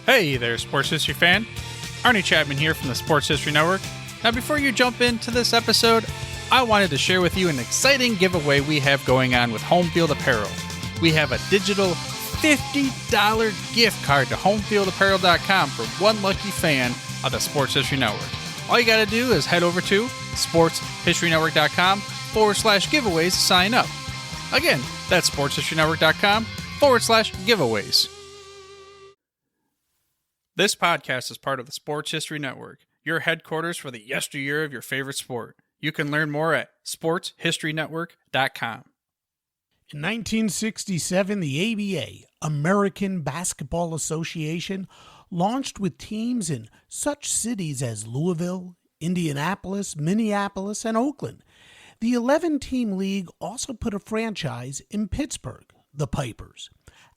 Hey there, sports history fan. Arnie Chapman here from the Sports History Network. Now, before you jump into this episode, I wanted to share with you an exciting giveaway we have going on with Home Field Apparel. We have a digital $50 gift card to homefieldapparel.com for one lucky fan of the Sports History Network. All you got to do is head over to sportshistorynetwork.com/giveaways to sign up. Again, that's sportshistorynetwork.com/giveaways. This podcast is part of the Sports History Network, your headquarters for the yesteryear of your favorite sport. You can learn more at sportshistorynetwork.com. In 1967, the ABA, American Basketball Association, launched with teams in such cities as Louisville, Indianapolis, Minneapolis, and Oakland. The 11-team league also put a franchise in Pittsburgh, the Pipers.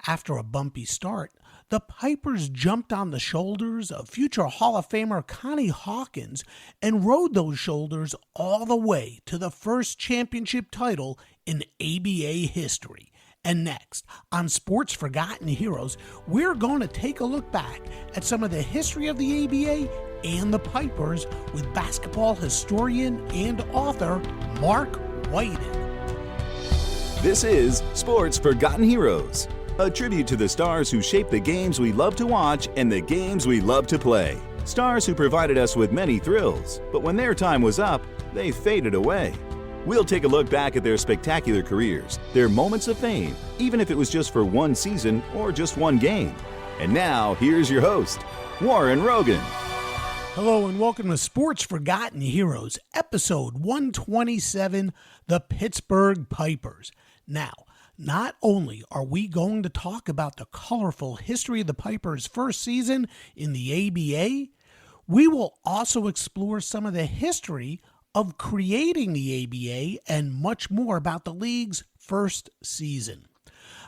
After a bumpy start, the Pipers jumped on the shoulders of future Hall of Famer Connie Hawkins and rode those shoulders all the way to the first championship title in ABA history. And next, on Sports Forgotten Heroes, we're going to take a look back at some of the history of the ABA and the Pipers with basketball historian and author Mark Whited. This is Sports Forgotten Heroes, a tribute to the stars who shaped the games we love to watch and the games we love to play. Stars who provided us with many thrills, but when their time was up, they faded away. We'll take a look back at their spectacular careers, their moments of fame, even if it was just for one season or just one game. And now, here's your host, Warren Rogan. Hello and welcome to Sports Forgotten Heroes, episode 127, the Pittsburgh Pipers. Now, not only are we going to talk about the colorful history of the Pipers' first season in the ABA, we will also explore some of the history of creating the ABA and much more about the league's first season.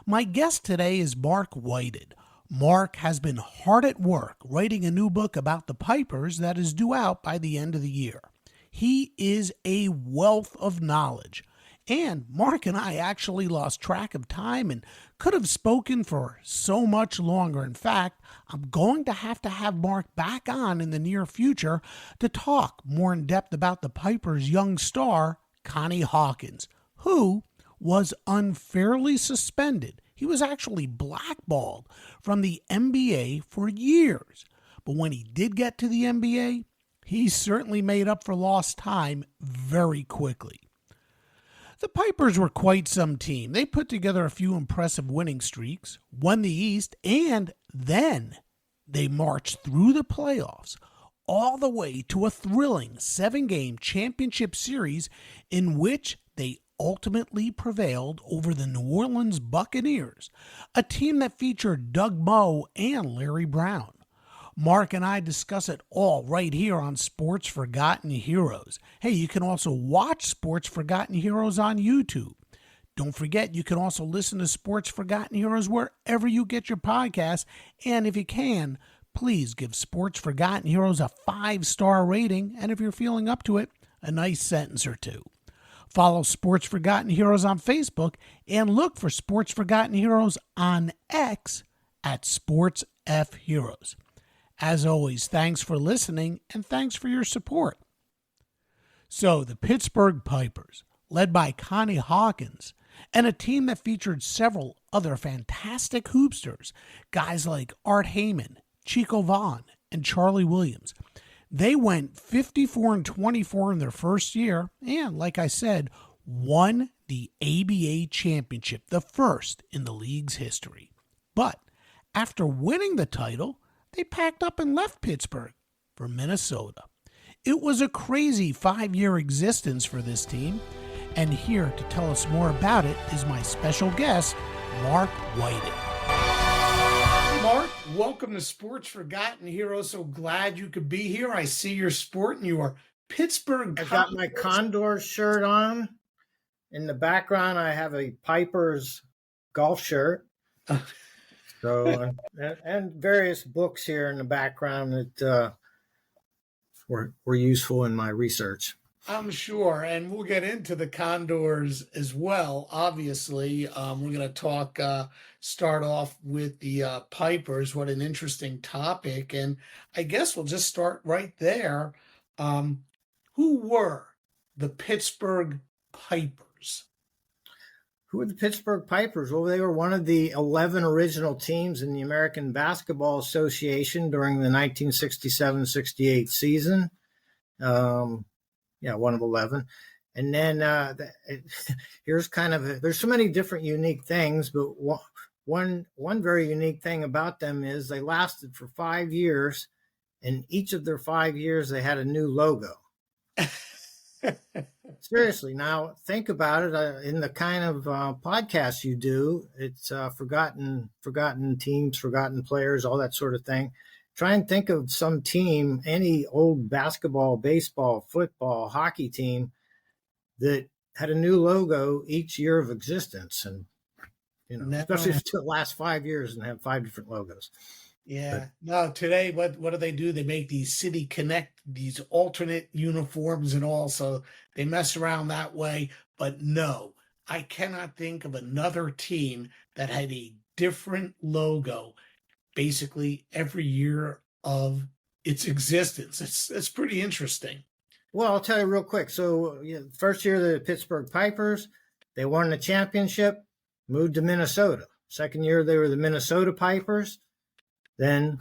My guest today is Mark Whited. Mark has been hard at work writing a new book about the Pipers that is due out by the end of the year. He is a wealth of knowledge. And Mark and I actually lost track of time and could have spoken for so much longer. In fact, I'm going to have Mark back on in the near future to talk more in depth about the Pipers' young star, Connie Hawkins, who was unfairly suspended. He was actually blackballed from the NBA for years. But when he did get to the NBA, he certainly made up for lost time very quickly. The Pipers were quite some team. They put together a few impressive winning streaks, won the East, and then they marched through the playoffs all the way to a thrilling 7-game championship series in which they ultimately prevailed over the New Orleans Buccaneers, a team that featured Doug Moe and Larry Brown. Mark and I discuss it all right here on Sports Forgotten Heroes. Hey, you can also watch Sports Forgotten Heroes on YouTube. Don't forget, you can also listen to Sports Forgotten Heroes wherever you get your podcasts. And if you can, please give Sports Forgotten Heroes a 5-star rating. And if you're feeling up to it, a nice sentence or two. Follow Sports Forgotten Heroes on Facebook and look for Sports Forgotten Heroes on X at Sports F Heroes. As always, thanks for listening and thanks for your support. So, the Pittsburgh Pipers, led by Connie Hawkins, and a team that featured several other fantastic hoopsters, guys like Art Heyman, Chico Vaughn, and Charlie Williams. They went 54-24 in their first year and, like I said, won the ABA championship, the first in the league's history. But after winning the title, they packed up and left Pittsburgh for Minnesota. It was a crazy 5-year existence for this team, and here to tell us more about it is my special guest, Mark Whited. Mark, welcome to Sports Forgotten Heroes. So glad you could be here. I see your sport and you are Pittsburgh. I got my Condor shirt on. In the background, I have a Pipers golf shirt. So, and various books here in the background that were useful in my research. I'm sure. And we'll get into the Condors as well. Obviously, we're going to start off with the Pipers. What an interesting topic. And I guess we'll just start right there. Who were the Pittsburgh Pipers? Who were the Pittsburgh Pipers? Well, they were one of the 11 original teams in the American Basketball Association during the 1967-68 season. One of 11. And then here's there's so many different unique things, but one very unique thing about them is they lasted for 5 years, and each of their 5 years they had a new logo. Seriously, now think about it. In the kind of podcast you do, it's forgotten teams, forgotten players, all that sort of thing. Try and think of some team, any old basketball, baseball, football, hockey team that had a new logo each year of existence, and especially if it lasts 5 years and have 5 different logos. Yeah. No, today, what do? They make these City Connect, these alternate uniforms and all, so they mess around that way. But no, I cannot think of another team that had a different logo basically every year of its existence. It's pretty interesting. Well, I'll tell you real quick. So first year, the Pittsburgh Pipers, they won the championship, moved to Minnesota. Second year, they were the Minnesota Pipers. Then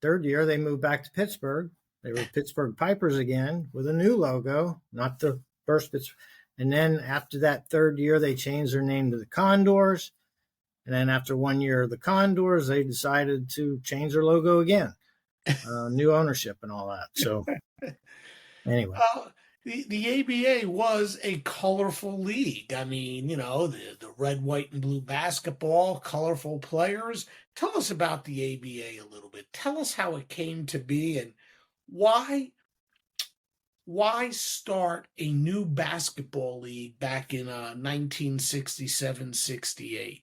third year, they moved back to Pittsburgh. They were Pittsburgh Pipers again with a new logo, not the first Pittsburgh. And then after that third year, they changed their name to the Condors. And then after 1 year of the Condors, they decided to change their logo again. New ownership and all that. So anyway. The ABA was a colorful league. I mean, the red, white, and blue basketball, colorful players. Tell us about the ABA a little bit. Tell us how it came to be and why start a new basketball league back in 1967-68?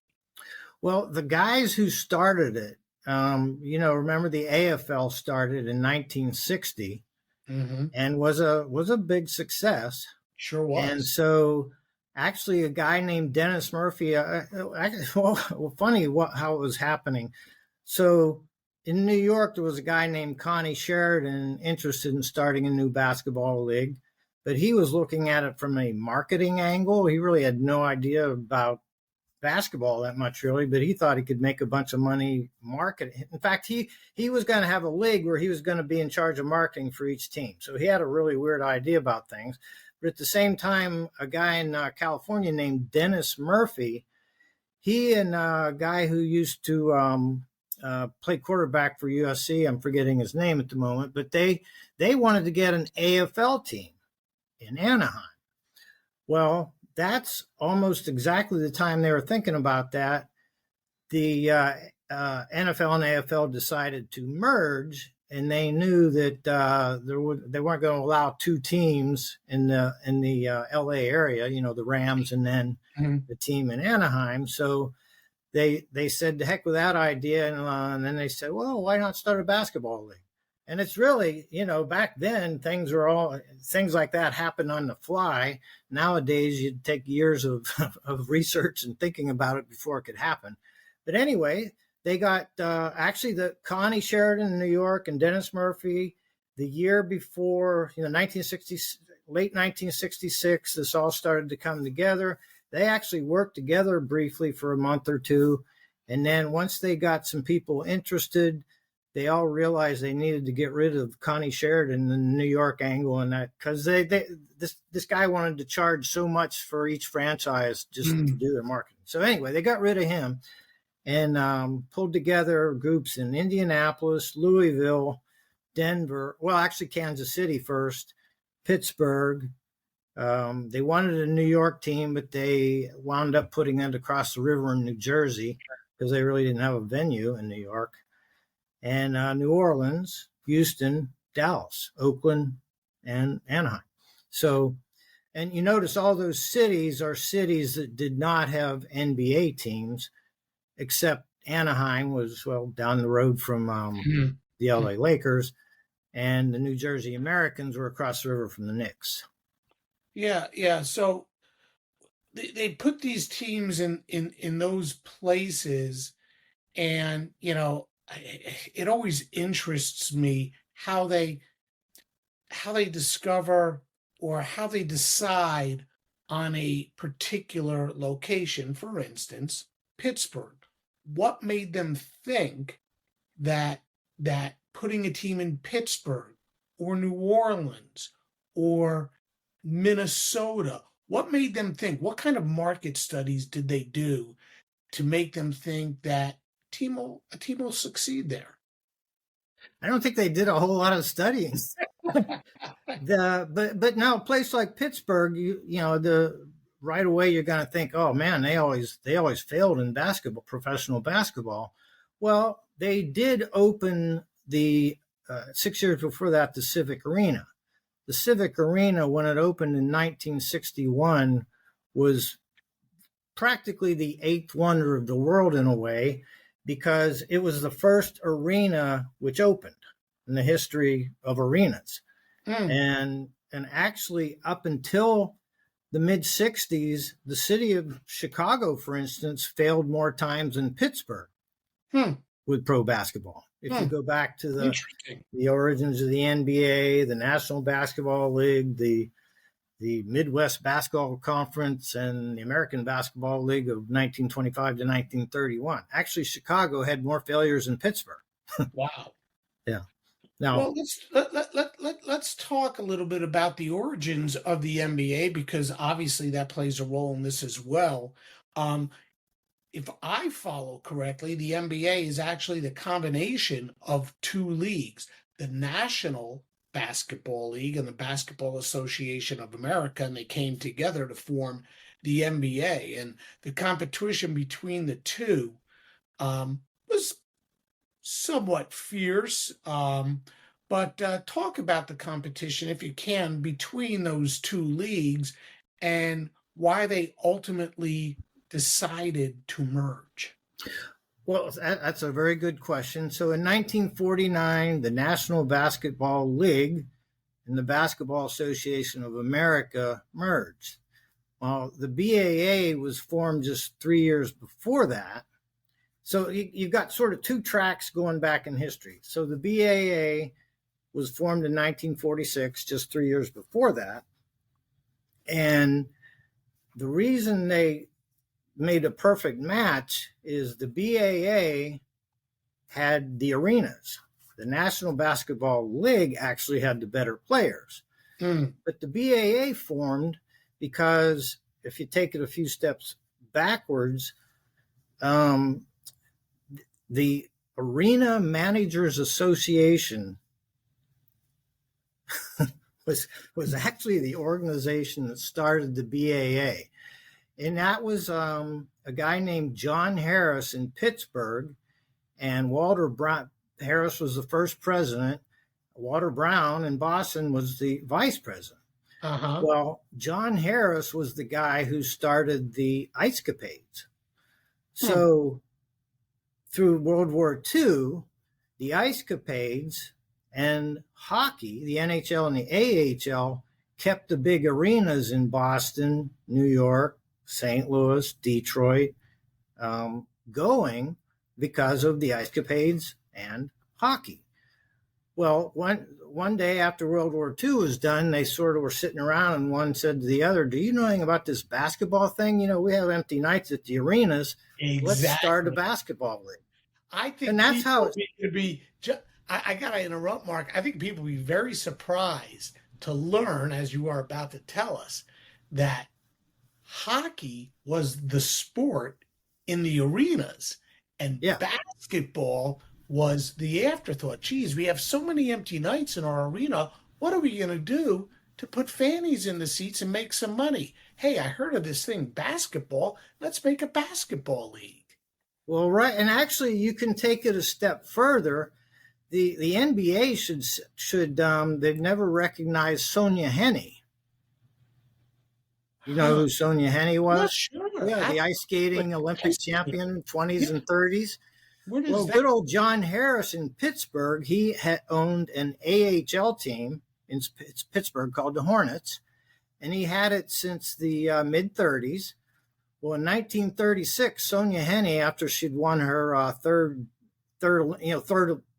Well, the guys who started it, remember the AFL started in 1960. Mm-hmm. And was a big success. Sure was. And so actually a guy named Dennis Murphy, funny how it was happening. So in New York, there was a guy named Connie Sheridan interested in starting a new basketball league, but he was looking at it from a marketing angle. He really had no idea about basketball that much, really, but he thought he could make a bunch of money marketing. In fact, he was going to have a league where he was going to be in charge of marketing for each team. So he had a really weird idea about things. But at the same time, a guy in California named Dennis Murphy, he and a guy who used to play quarterback for USC, I'm forgetting his name at the moment, but they wanted to get an AFL team in Anaheim. Well, that's almost exactly the time they were thinking about that. The NFL and AFL decided to merge, and they knew that they weren't going to allow two teams in the LA area, the Rams and then the team in Anaheim. So they said, the heck with that idea. And then they said, well, why not start a basketball league? And it's really, back then things like that happened on the fly. Nowadays, you'd take years of research and thinking about it before it could happen. But anyway, they got actually the Connie Sheridan in New York and Dennis Murphy the year before, late 1966, this all started to come together. They actually worked together briefly for a month or two. And then once they got some people interested, they all realized they needed to get rid of Connie Sheridan and the New York angle and that, because this guy wanted to charge so much for each franchise just to do their marketing. So anyway, they got rid of him and pulled together groups in Indianapolis, Louisville, Denver, well, actually Kansas City first, Pittsburgh. They wanted a New York team, but they wound up putting it across the river in New Jersey because they really didn't have a venue in New York. And New Orleans, Houston, Dallas, Oakland, and Anaheim. So, and you notice all those cities are cities that did not have NBA teams, except Anaheim was, down the road from the LA Lakers, and the New Jersey Americans were across the river from the Knicks. Yeah, yeah. So they put these teams in those places, and it always interests me how they discover or how they decide on a particular location. For instance, Pittsburgh. What made them think that putting a team in Pittsburgh or New Orleans or Minnesota, what made them think? What kind of market studies did they do to make them think that a team will succeed there? I don't think they did a whole lot of studying. But now a place like Pittsburgh, the right away you're going to think, oh man, they always failed in basketball, professional basketball. Well, they did open the 6 years before that the Civic Arena. The Civic Arena, when it opened in 1961, was practically the eighth wonder of the world in a way, because it was the first arena which opened in the history of arenas. And actually up until the mid 60s, the city of Chicago, for instance, failed more times than Pittsburgh with pro basketball. If you go back to the origins of the NBA, the National Basketball League, the Midwest Basketball Conference, and the American Basketball League of 1925 to 1931. Actually, Chicago had more failures than Pittsburgh. Wow. Yeah. Now, well, let's talk a little bit about the origins of the NBA, because obviously that plays a role in this as well. If I follow correctly, the NBA is actually the combination of two leagues, the National Basketball League and the Basketball Association of America, and they came together to form the NBA. And the competition between the two was somewhat fierce. But talk about the competition, if you can, between those two leagues and why they ultimately decided to merge. Well, that's a very good question. So in 1949, the National Basketball League and the Basketball Association of America merged. Well, the BAA was formed just 3 years before that. So you've got sort of two tracks going back in history. So the BAA was formed in 1946, just 3 years before that. And the reason they made a perfect match is the BAA had the arenas. The National Basketball League actually had the better players. But the BAA formed because, if you take it a few steps backwards, the Arena Managers Association was actually the organization that started the BAA. And that was a guy named John Harris in Pittsburgh, and Walter Brown. Harris was the first president. Walter Brown in Boston was the vice president. Well, John Harris was the guy who started the Ice Capades. So through World War II, the Ice Capades and hockey, the NHL and the AHL, kept the big arenas in Boston, New York, St. Louis, Detroit, going because of the Ice Capades and hockey. Well, one day after World War II was done, they sort of were sitting around, and one said to the other, "Do you know anything about this basketball thing? We have empty nights at the arenas. Exactly. Let's start a basketball league." I think, and that's how it could be. I got to interrupt, Mark. I think people would be very surprised to learn, as you are about to tell us, that hockey was the sport in the arenas, and basketball was the afterthought. Geez, we have so many empty nights in our arena. What are we going to do to put fannies in the seats and make some money? Hey, I heard of this thing, basketball. Let's make a basketball league. Well, right. And actually, you can take it a step further. The NBA should they've never recognized Sonia Henne. You know who Sonia Henne was? Not sure. Yeah, the ice skating Olympic champion, 20s and 30s. Well, good old John Harris in Pittsburgh, he had owned an AHL team in Pittsburgh called the Hornets. and he had it since the mid-30s. Well, in 1936, Sonia Henne, after she'd won her third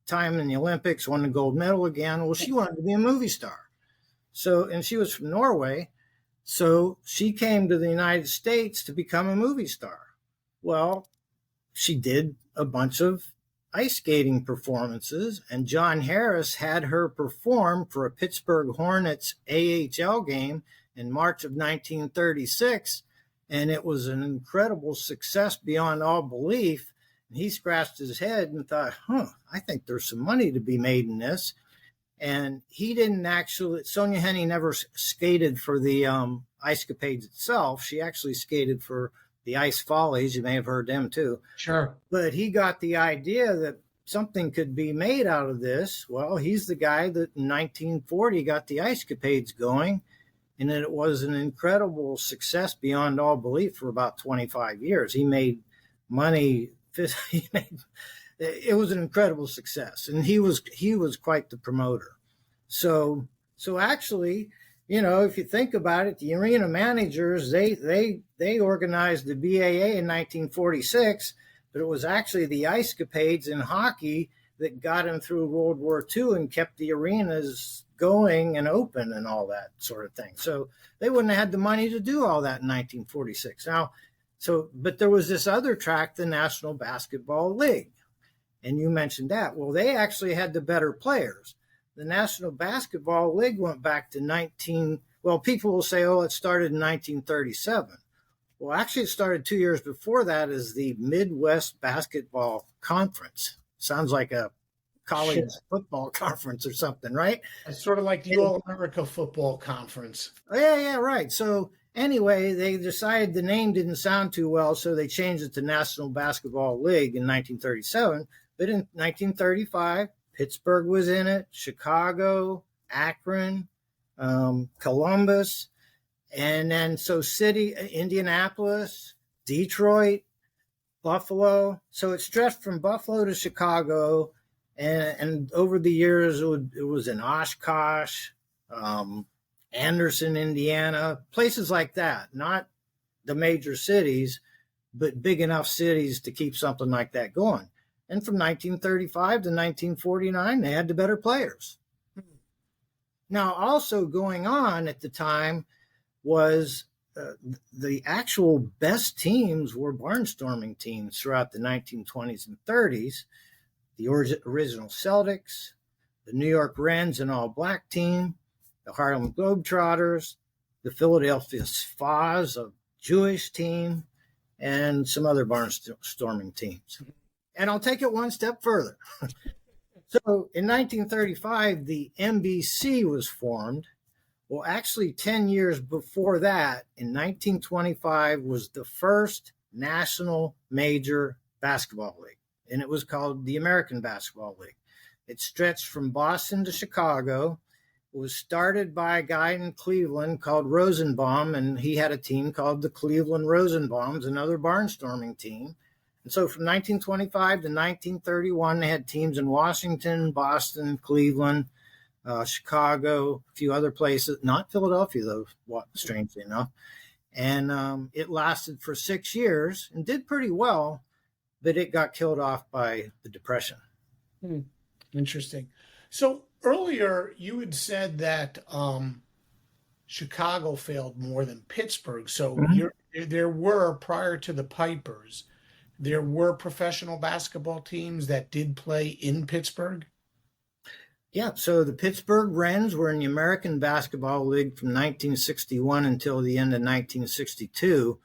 time in the Olympics, won the gold medal again. Well, she wanted to be a movie star. So, and she was from Norway. So she came to the United States to become a movie star. Well, she did a bunch of ice skating performances, and John Harris had her perform for a Pittsburgh Hornets AHL game in March of 1936, and it was an incredible success beyond all belief. And he scratched his head and thought, I think there's some money to be made in this. And he didn't actually, Sonia Henne never skated for the Ice Capades itself. She actually skated for the Ice Follies. You may have heard them too. Sure. But he got the idea that something could be made out of this. Well, he's the guy that in 1940 got the Ice Capades going. And it was an incredible success beyond all belief for about 25 years. He made money. It was an incredible success, and he was quite the promoter. So actually, if you think about it, the arena managers they organized the BAA in 1946, but it was actually the Ice Capades in hockey that got him through World War II and kept the arenas going and open and all that sort of thing. So they wouldn't have had the money to do all that in 1946. But there was this other track, the National Basketball League. And you mentioned that. Well, they actually had the better players. The National Basketball League went back to people will say, it started in 1937. Well, actually, it started 2 years before that as the Midwest Basketball Conference. Sounds like a college football conference or something, right? It's sort of like the All-America Football Conference. Yeah, right. So anyway, they decided the name didn't sound too well, so they changed it to National Basketball League in 1937. But in 1935, Pittsburgh was in it, Chicago, Akron, Columbus, and then Indianapolis, Detroit, Buffalo. So it stretched from Buffalo to Chicago, and over the years it was in Oshkosh, Anderson, Indiana, places like that. Not the major cities, but big enough cities to keep something like that going. And from 1935 to 1949, they had the better players. Now, also going on at the time was the actual best teams were barnstorming teams throughout the 1920s and 30s. The original Celtics, the New York Rens and all-black team, the Harlem Globetrotters, the Philadelphia Spas, a Jewish team, and some other barnstorming teams. And I'll take it one step further. So in 1935, the NBC was formed. Well, actually 10 years before that, in 1925, was the first national major basketball league. And it was called the American Basketball League. It stretched from Boston to Chicago. It was started by a guy in Cleveland called Rosenbaum, and he had a team called the Cleveland Rosenbaums, another barnstorming team. And so from 1925 to 1931, they had teams in Washington, Boston, Cleveland, Chicago, a few other places, not Philadelphia, though, strangely enough. And it lasted for 6 years and did pretty well, but it got killed off by the Depression. Interesting. So earlier you had said that Chicago failed more than Pittsburgh. So there were, prior to the Pipers, there were professional basketball teams that did play in Pittsburgh? Yeah, so the Pittsburgh Wrens were in the American Basketball League from 1961 until the end of 1962.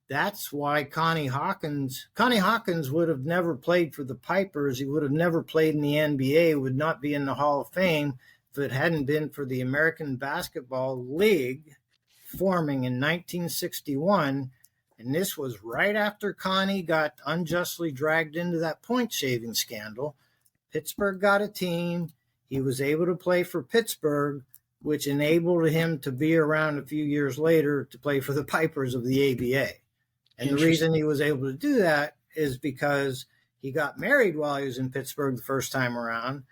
That's why Connie Hawkins would have never played for the Pipers. He would have never played in the NBA, would not be in the Hall of Fame if it hadn't been for the American Basketball League forming in 1961. And this was right after Connie got unjustly dragged into that point shaving scandal. Pittsburgh got a team. He was able to play for Pittsburgh, which enabled him to be around a few years later to play for the Pipers of the ABA. And the reason he was able to do that is because he got married while he was in Pittsburgh the first time around,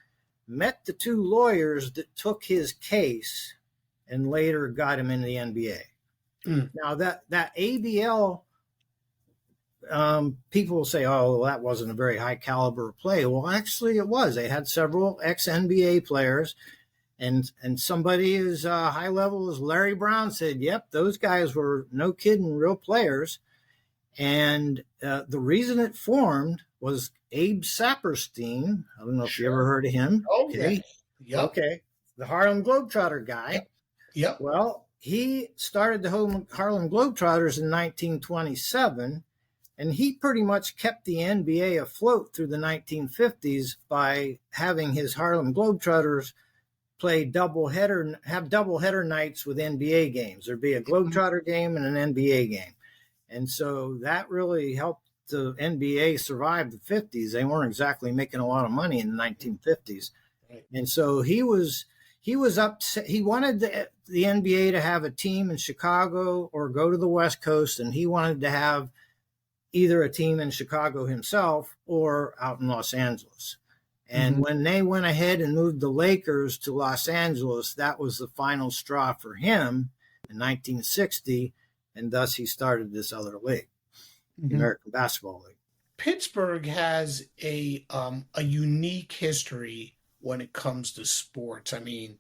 met the two lawyers that took his case and later got him in the NBA. Now that ABL, people will say, oh, well, that wasn't a very high caliber play. Well, actually it was. They had several ex-NBA players, and somebody as high level as Larry Brown said, yep, those guys were no kidding real players. And the reason it formed was Abe Saperstein. I don't know if you ever heard of him. Okay. Yep. Okay. The Harlem Globetrotter guy. Yep. Well, he started the Harlem Globetrotters in 1927, and he pretty much kept the NBA afloat through the 1950s by having his Harlem Globetrotters have doubleheader nights with NBA games. There'd be a Globetrotter game and an NBA game. And so that really helped the NBA survive the 50s. They weren't exactly making a lot of money in the 1950s. Right. And so he was upset. He wanted the NBA to have a team in Chicago or go to the West Coast, and he wanted to have either a team in Chicago himself or out in Los Angeles. And when they went ahead and moved the Lakers to Los Angeles, that was the final straw for him in 1960, and thus he started this other league, the American Basketball League. Pittsburgh has a unique history when it comes to sports. I mean,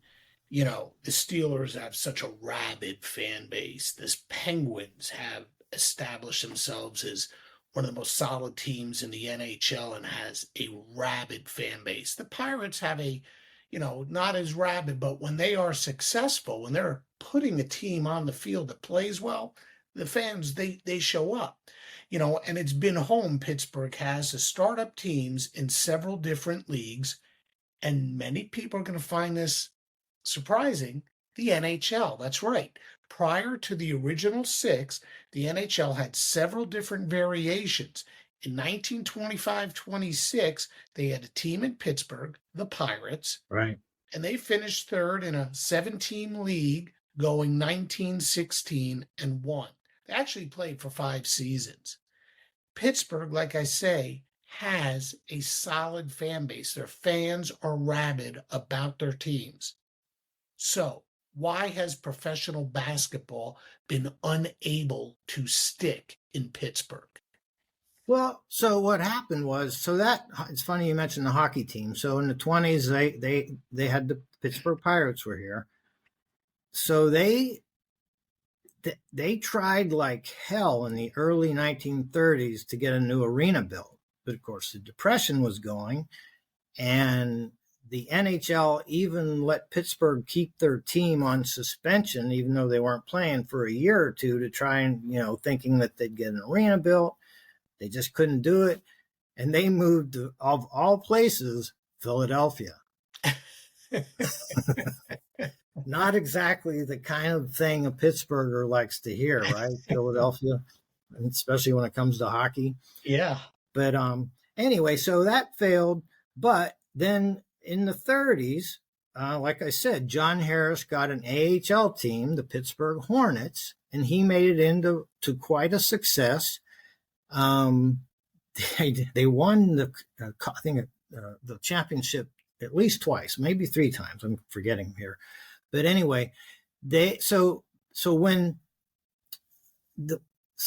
you know, the Steelers have such a rabid fan base. The Penguins have established themselves as one of the most solid teams in the NHL and has a rabid fan base. The Pirates have a, you know, not as rabid, but when they are successful, when they're putting a team on the field that plays well, the fans, they show up, you know, and it's been home. Pittsburgh has to start up teams in several different leagues, and many people are going to find this surprising. The NHL, that's right. Prior to the original 6, the NHL had several different variations. In 1925-26, they had a team in Pittsburgh, the Pirates. Right. And they finished third in a 7-team league going 19-16 and won. They actually played for 5 seasons. Pittsburgh, like I say, has a solid fan base. Their fans are rabid about their teams. So, why has professional basketball been unable to stick in Pittsburgh? Well, so what happened was, that it's funny you mentioned the hockey team. So in the 20s, they had the Pittsburgh Pirates were here. So they tried like hell in the early 1930s to get a new arena built. But of course, the Depression was going, and the NHL even let Pittsburgh keep their team on suspension, even though they weren't playing for a year or two, to try and, you know, thinking that they'd get an arena built. They just couldn't do it. And they moved to, of all places, Philadelphia. Not exactly the kind of thing a Pittsburgher likes to hear, right? Philadelphia, especially when it comes to hockey. Yeah. But anyway, so that failed. But then in the 30s, like I said, John Harris got an AHL team, the Pittsburgh Hornets, and he made it into quite a success. They won the championship at least twice, maybe 3 times. I'm forgetting here, but anyway, so in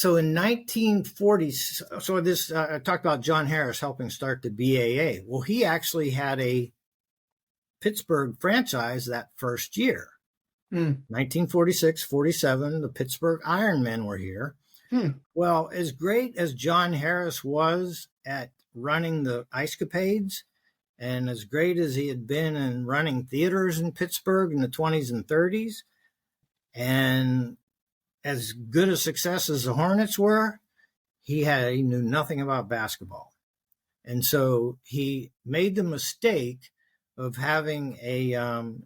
1940, so this I talked about John Harris helping start the BAA. Well, he actually had a Pittsburgh franchise that first year. 1946-47, the Pittsburgh Ironmen were here. Well, as great as John Harris was at running the Ice Capades, and as great as he had been in running theaters in Pittsburgh in the 20s and 30s, and as good a success as the Hornets were, he knew nothing about basketball. And so he made the mistake of having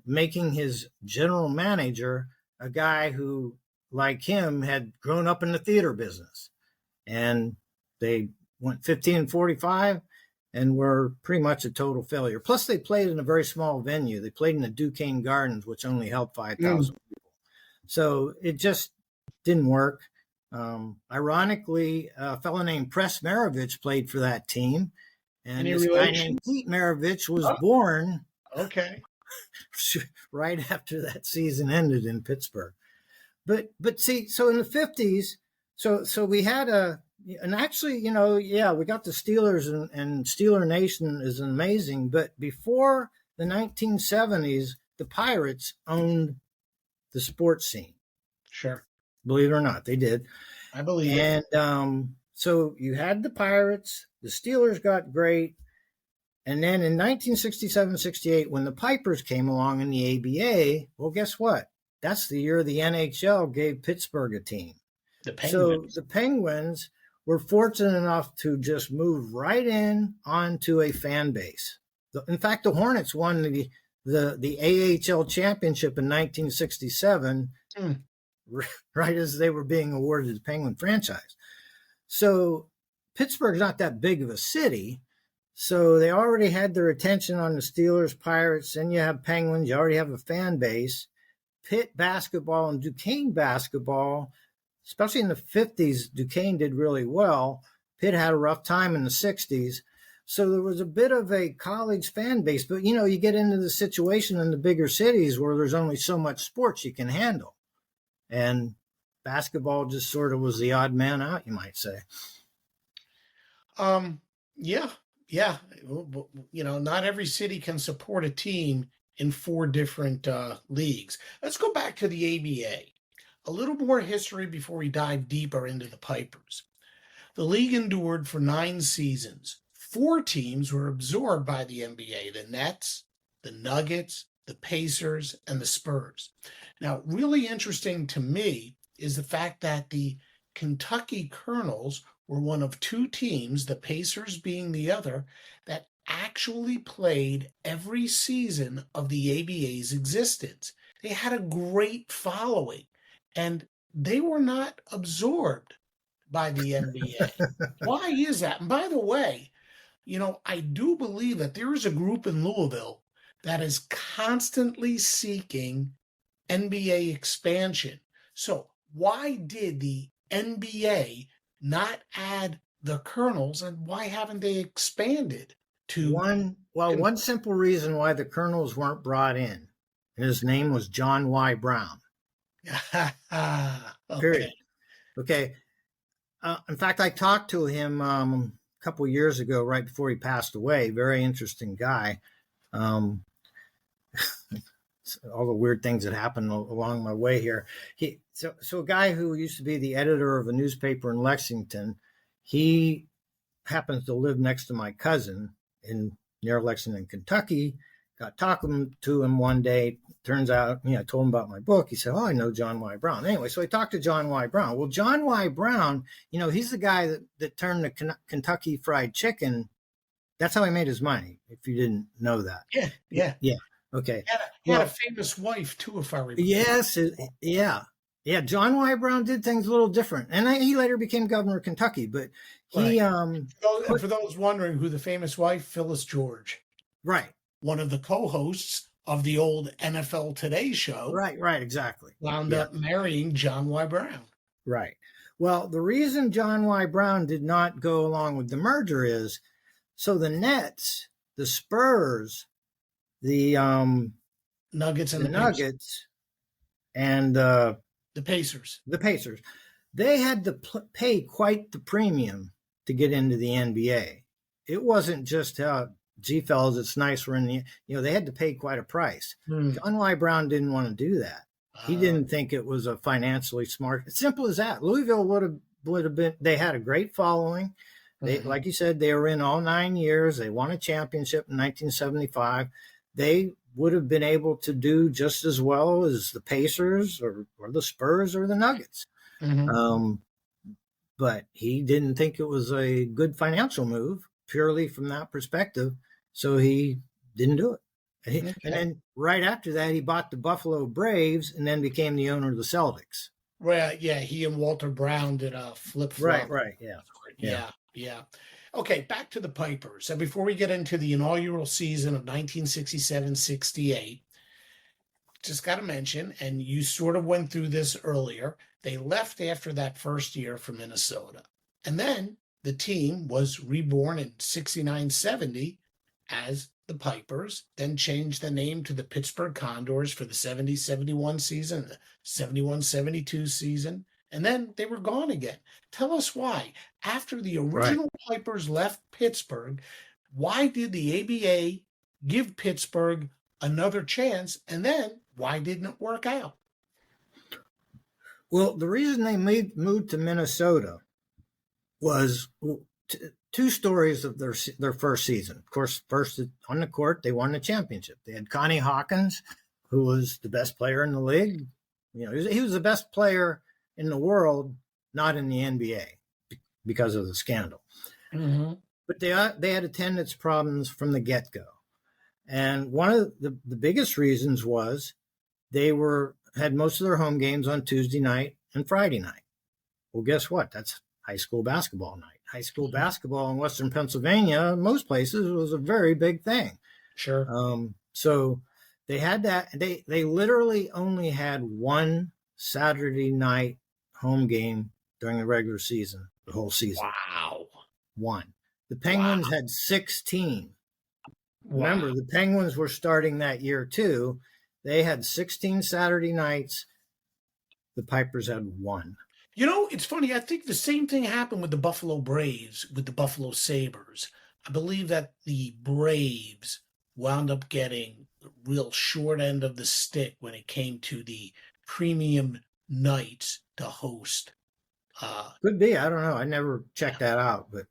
making his general manager a guy who, like him, had grown up in the theater business. And they went 15-45 and were pretty much a total failure. Plus, they played in a very small venue. They played in the Duquesne Gardens, which only held 5,000 people. So it just didn't work. Ironically, a fellow named Press Maravich played for that team. And this guy named Pete Maravich was born. Okay. right after that season ended in Pittsburgh. But see, so in the 50s, so we had and actually, we got the Steelers, and Steeler Nation is amazing. But before the 1970s, the Pirates owned the sports scene. Sure. Believe it or not, they did. I believe it. And so you had the Pirates, the Steelers got great. And then in 1967-68, when the Pipers came along in the ABA, well, guess what? That's the year the NHL gave Pittsburgh a team. The Penguins. So the Penguins were fortunate enough to just move right in onto a fan base. In fact, the Hornets won the AHL championship in 1967, right as they were being awarded the Penguin franchise. So Pittsburgh's not that big of a city. So they already had their attention on the Steelers, Pirates, and you have Penguins. You already have a fan base. Pitt basketball and Duquesne basketball, especially in the 50s, Duquesne did really well. Pitt had a rough time in the 60s. So there was a bit of a college fan base. But, you get into the situation in the bigger cities where there's only so much sports you can handle. And basketball just sort of was the odd man out, you might say. Yeah. Not every city can support a team in 4 different leagues. Let's go back to the ABA. A little more history before we dive deeper into the Pipers. The league endured for 9 seasons. 4 teams were absorbed by the NBA: the Nets, the Nuggets, the Pacers, and the Spurs. Now, really interesting to me is the fact that the Kentucky Colonels were one of 2 teams, the Pacers being the other, that actually played every season of the ABA's existence. They had a great following, and they were not absorbed by the NBA. Why is that? And by the way, I do believe that there is a group in Louisville that is constantly seeking NBA expansion. So why did the NBA not add the Colonels, and why haven't they expanded to one simple reason why the Colonels weren't brought in, and his name was John Y. Brown. Period. Okay. In fact, I talked to him a couple years ago, right before he passed away. Very interesting guy. All the weird things that happened along my way here. So a guy who used to be the editor of a newspaper in Lexington, he happens to live next to my cousin near Lexington, Kentucky. Got talking to him one day. Turns out, I told him about my book. He said, "Oh, I know John Y. Brown." Anyway, so I talked to John Y. Brown. Well, John Y. Brown, he's the guy that turned the Kentucky Fried Chicken. That's how he made his money, if you didn't know that. Yeah. Okay. He had a famous wife, too, if I remember. Yes. Yeah. John Y. Brown did things a little different. And he later became governor of Kentucky. But he... Right. For those wondering who the famous wife, Phyllis George. Right. One of the co-hosts of the old NFL Today show. Right, exactly. Wound up marrying John Y. Brown. Right. Well, the reason John Y. Brown did not go along with the merger is, so the Nets, the Spurs, the Nuggets and the Pacers, they had to pay quite the premium to get into the NBA. It wasn't just gee, fellas, it's nice we're in the, they had to pay quite a price. John Y. Brown didn't want to do that. He didn't think it was a financially smart. It's simple as that. Louisville would have been. They had a great following. They, like you said, they were in all 9 years. They won a championship in 1975. They would have been able to do just as well as the Pacers or the Spurs or the Nuggets. But he didn't think it was a good financial move purely from that perspective. So he didn't do it. And then right after that, he bought the Buffalo Braves and then became the owner of the Celtics. Right. Yeah. He and Walter Brown did a flip-flop. Right. Yeah. Okay. Back to the Pipers. And before we get into the inaugural season of 1967-68, just got to mention, and you sort of went through this earlier, they left after that first year for Minnesota. And then the team was reborn in 69-70 as the Pipers, then changed the name to the Pittsburgh Condors for the 70-71 season, the 71-72 season, and then they were gone again. Tell us why. After the original Pipers left Pittsburgh, why did the ABA give Pittsburgh another chance, and then why didn't it work out? Well, the reason they moved to Minnesota was two stories of their first season. Of course, first on the court, they won the championship. They had Connie Hawkins, who was the best player in the league. You know, he was the best player in the world, not in the NBA because of the scandal. Mm-hmm. But they had attendance problems from the get-go. And one of the biggest reasons was they had most of their home games on Tuesday night and Friday night. Well, guess what? That's high school basketball night. High school basketball in Western Pennsylvania, most places, was a very big thing. Sure. So they had that. They literally only had one Saturday night home game during the regular season, the whole season. Wow. One. The Penguins had 16. Remember, the Penguins were starting that year too. They had 16 Saturday nights. The Pipers had one. You know, it's funny. I think the same thing happened with the Buffalo Braves, with the Buffalo Sabres. I believe that the Braves wound up getting the real short end of the stick when it came to the premium nights to host. Could be. I don't know. I never checked that out, but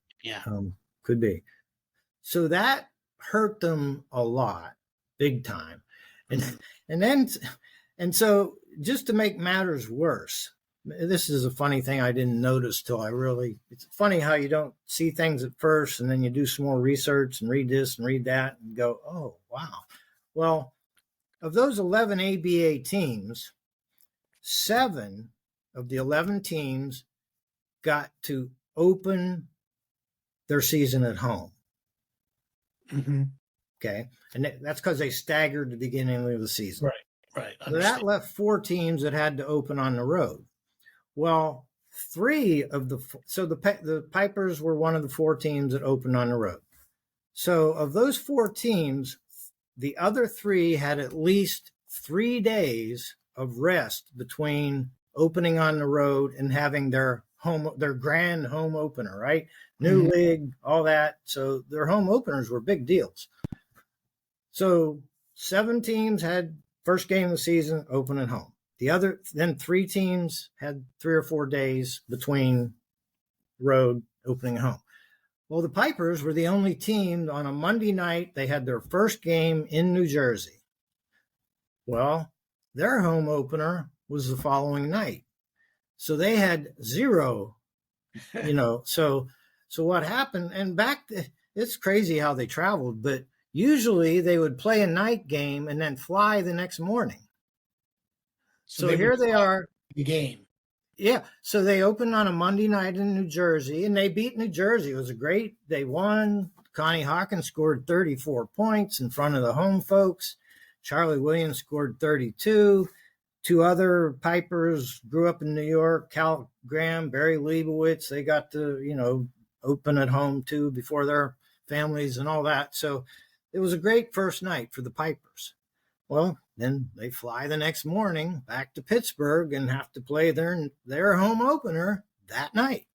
could be. So that hurt them a lot, big time. And so just to make matters worse, this is a funny thing I didn't notice it's funny how you don't see things at first and then you do some more research and read this and read that and go, oh, wow. Well, of those 11 ABA teams, 7 of the 11 teams got to open their season at home. Mm-hmm. Okay. And that's because they staggered the beginning of the season. Right. So that left 4 teams that had to open on the road. Well, 3 of the Pipers were one of the 4 teams that opened on the road. So of those 4 teams, the other 3 had at least 3 days of rest between opening on the road and having their grand home opener, right? New league, all that. So their home openers were big deals. So 7 teams had first game of the season open at home. Then 3 teams had 3 or 4 days between road opening at home. Well, the Pipers were the only team on a Monday night. They had their first game in New Jersey. Well, their home opener was the following night. So they had 0, so what happened, and it's crazy how they traveled, but usually they would play a night game and then fly the next morning. So here they are. The game. Yeah. So they opened on a Monday night in New Jersey and they beat New Jersey. It was they won. Connie Hawkins scored 34 points in front of the home folks. Charlie Williams scored 32. 2 other Pipers grew up in New York, Cal Graham, Barry Leibowitz. They got to, open at home too before their families and all that. So it was a great first night for the Pipers. Well, then they fly the next morning back to Pittsburgh and have to play their home opener that night.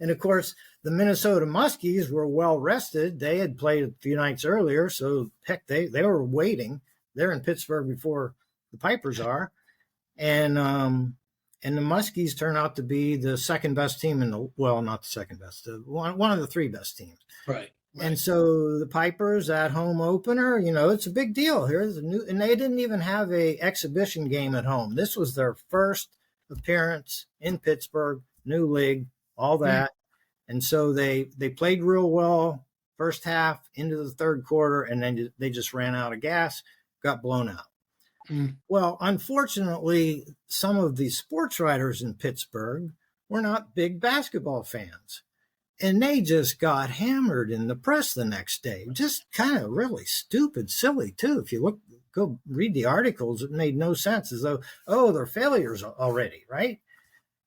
And of course, the Minnesota Muskies were well rested. They had played a few nights earlier, so heck, they were waiting. They're in Pittsburgh before the Pipers are, and the Muskies turn out to be the second best team not the second best, one of the 3 best teams. Right. And so the Pipers at home opener, it's a big deal. Here's and they didn't even have a exhibition game at home. This was their first appearance in Pittsburgh, new league, all that. And so they played real well first half into the third quarter, and then they just ran out of gas, got blown out. Well, unfortunately, some of the sports writers in Pittsburgh were not big basketball fans. And they just got hammered in the press the next day. Just kind of really stupid, silly, too. If you go read the articles, it made no sense, as though, they're failures already, right?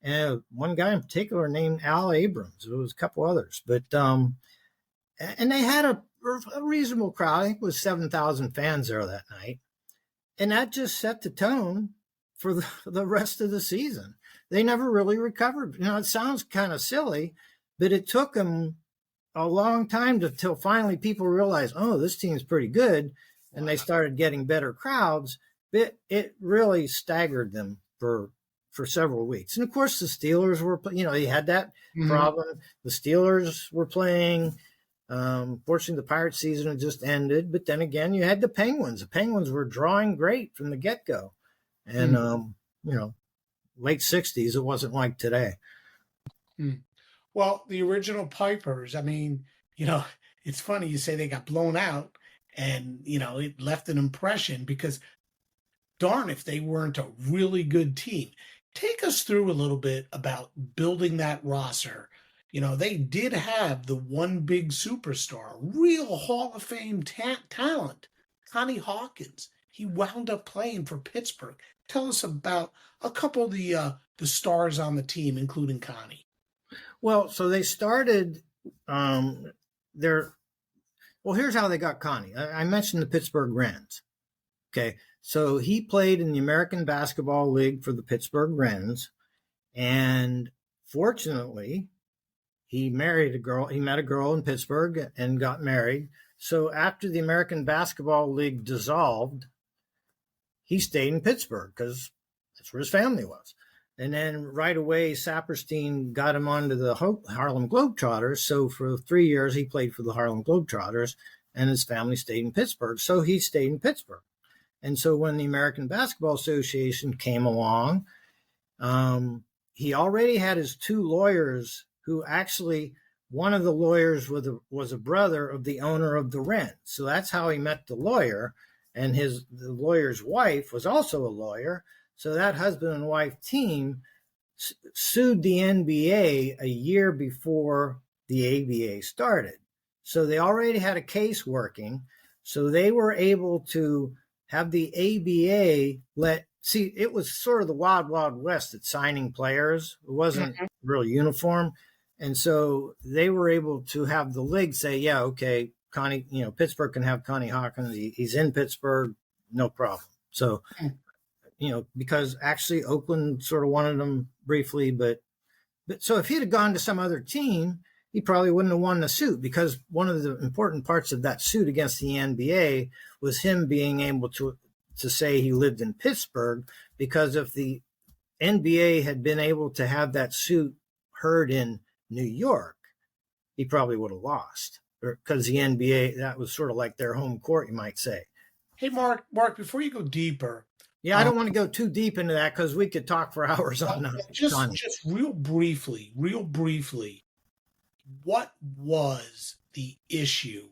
And one guy in particular named Al Abrams. There was a couple others. But and they had a a reasonable crowd. I think it was 7,000 fans there that night. And that just set the tone for the rest of the season. They never really recovered. It sounds kind of silly, but it took them a long time till finally people realized, oh, this team's pretty good. And they started getting better crowds. But it really staggered them for several weeks. And of course, the Steelers were, they had that problem. The Steelers were playing. Fortunately, the Pirates season had just ended. But then again, you had the Penguins. The Penguins were drawing great from the get-go. And, late 60s, it wasn't like today. Well, the original Pipers, I mean, it's funny you say they got blown out and, it left an impression because darn if they weren't a really good team. Take us through a little bit about building that roster. They did have the one big superstar, real Hall of Fame talent, Connie Hawkins. He wound up playing for Pittsburgh. Tell us about a couple of the stars on the team, including Connie. Well, so they started here's how they got Connie. I mentioned the Pittsburgh Wrens. Okay, so he played in the American Basketball League for the Pittsburgh Wrens, and fortunately, he married a girl. He met a girl in Pittsburgh and got married. So after the American Basketball League dissolved, he stayed in Pittsburgh because that's where his family was. And then right away, Saperstein got him onto the Harlem Globetrotters. So for 3 years, he played for the Harlem Globetrotters, and his family stayed in Pittsburgh. So he stayed in Pittsburgh. And so when the American Basketball Association came along, he already had his two lawyers who actually, one of the lawyers was a brother of the owner of the Wrens. So that's how he met the lawyer. And the lawyer's wife was also a lawyer. So that husband and wife team sued the NBA a year before the ABA started. So they already had a case working. So they were able to have the ABA it was sort of the wild, wild west at signing players. It wasn't real uniform. And so they were able to have the league say, yeah, okay, Connie, Pittsburgh can have Connie Hawkins. He's in Pittsburgh, no problem. So, because actually Oakland sort of wanted him briefly, but so if he'd have gone to some other team, he probably wouldn't have won the suit, because one of the important parts of that suit against the NBA was him being able to say he lived in Pittsburgh, because if the NBA had been able to have that suit heard in New York, he probably would have lost, because the NBA, that was sort of like their home court, you might say. Hey, Mark, before you go deeper. Yeah, I don't want to go too deep into that because we could talk for hours on that. Just real briefly, what was the issue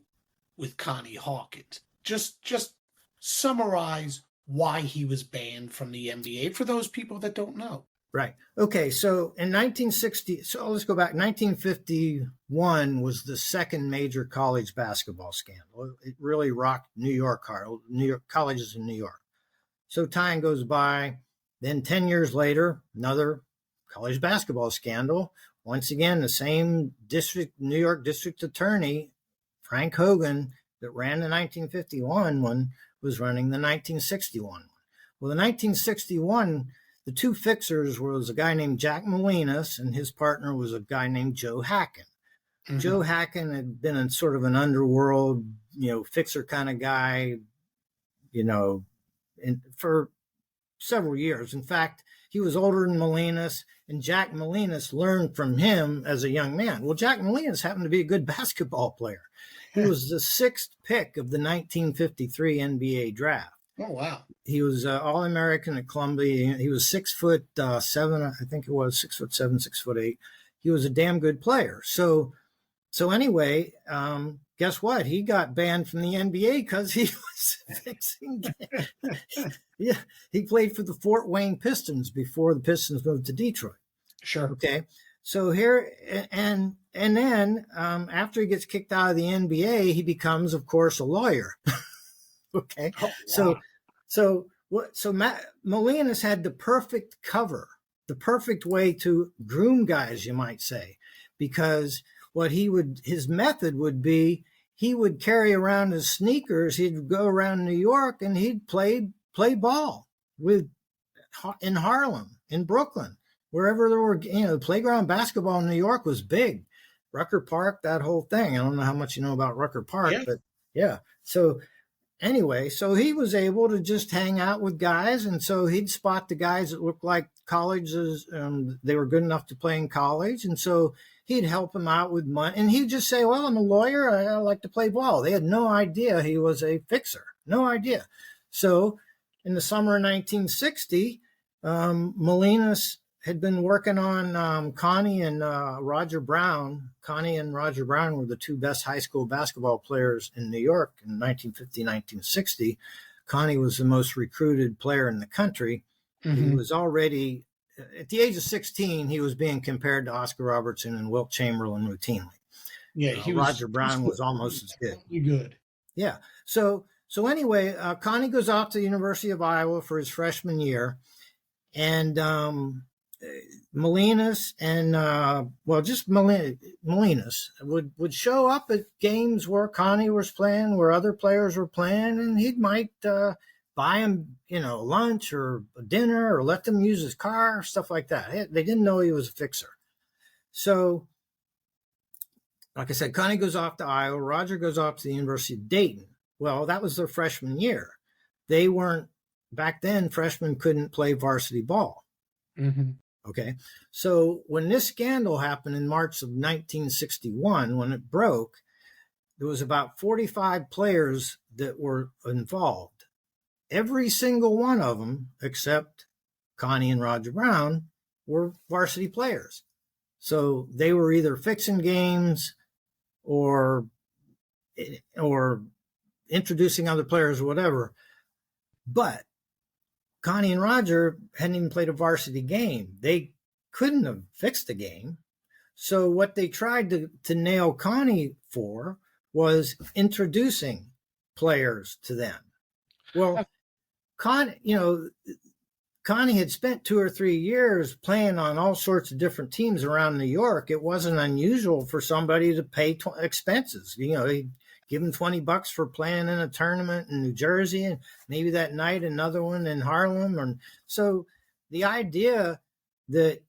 with Connie Hawkins? Just summarize why he was banned from the NBA for those people that don't know. Right. Okay. So in 1960, so let's go back. 1951 was the second major college basketball scandal. It really rocked New York colleges in New York. So time goes by. Then 10 years later, another college basketball scandal. Once again, the same New York district attorney, Frank Hogan, that ran the 1951 one, was running the 1961 one. Well, the 1961, the two fixers was a guy named Jack Molinas, and his partner was a guy named Joe Hacken. Mm-hmm. Joe Hacken had been in sort of an underworld, fixer kind of guy, for several years. In fact, he was older than Molinas, and Jack Molinas learned from him as a young man. Well, Jack Molinas happened to be a good basketball player. He was the sixth pick of the 1953 NBA draft. Oh, wow. He was All-American at Columbia. He was 6'7", I think it was 6'7", 6'8". He was a damn good player. So anyway, guess what? He got banned from the NBA because he was fixing. Yeah, he played for the Fort Wayne Pistons before the Pistons moved to Detroit. Sure. Okay. So here, and then after he gets kicked out of the NBA, he becomes, of course, a lawyer. Okay. Oh, wow. So Molinas had the perfect cover, the perfect way to groom guys, you might say, because his method would be, he would carry around his sneakers. He'd go around New York and he'd play ball in Harlem, in Brooklyn, wherever there were, playground basketball in New York was big. Rucker Park, that whole thing. I don't know how much you know about Rucker Park, but yeah. So anyway, so he was able to just hang out with guys. And so he'd spot the guys that looked like colleges, they were good enough to play in college. And so he'd help them out with money. And he'd just say, well, I'm a lawyer. I like to play ball. They had no idea he was a fixer. No idea. So in the summer of 1960, Molinas had been working on Connie and Roger Brown. Connie and Roger Brown were the two best high school basketball players in New York in 1950, 1960. Connie was the most recruited player in the country. Mm-hmm. He was already, at the age of 16, he was being compared to Oscar Robertson and Wilt Chamberlain routinely. Yeah, Roger Brown was almost as good. Good. Yeah. So anyway, Connie goes off to the University of Iowa for his freshman year. And Molinas and Molinas would show up at games where Connie was playing, where other players were playing, and he might buy him, lunch or dinner, or let them use his car, stuff like that. They didn't know he was a fixer. So, like I said, Connie goes off to Iowa. Roger goes off to the University of Dayton. Well, that was their freshman year. They weren't, back then, freshmen couldn't play varsity ball. Mm-hmm. Okay. So when this scandal happened in March of 1961, when it broke, there was about 45 players that were involved. Every single one of them, except Connie and Roger Brown, were varsity players. So they were either fixing games or introducing other players or whatever. But Connie and Roger hadn't even played a varsity game. They couldn't have fixed the game. So what they tried to nail Connie for was introducing players to them. Well, Connie had spent 2 or 3 years playing on all sorts of different teams around New York. It wasn't unusual for somebody to pay expenses. He'd give him $20 for playing in a tournament in New Jersey, and maybe that night another one in Harlem. And so the idea that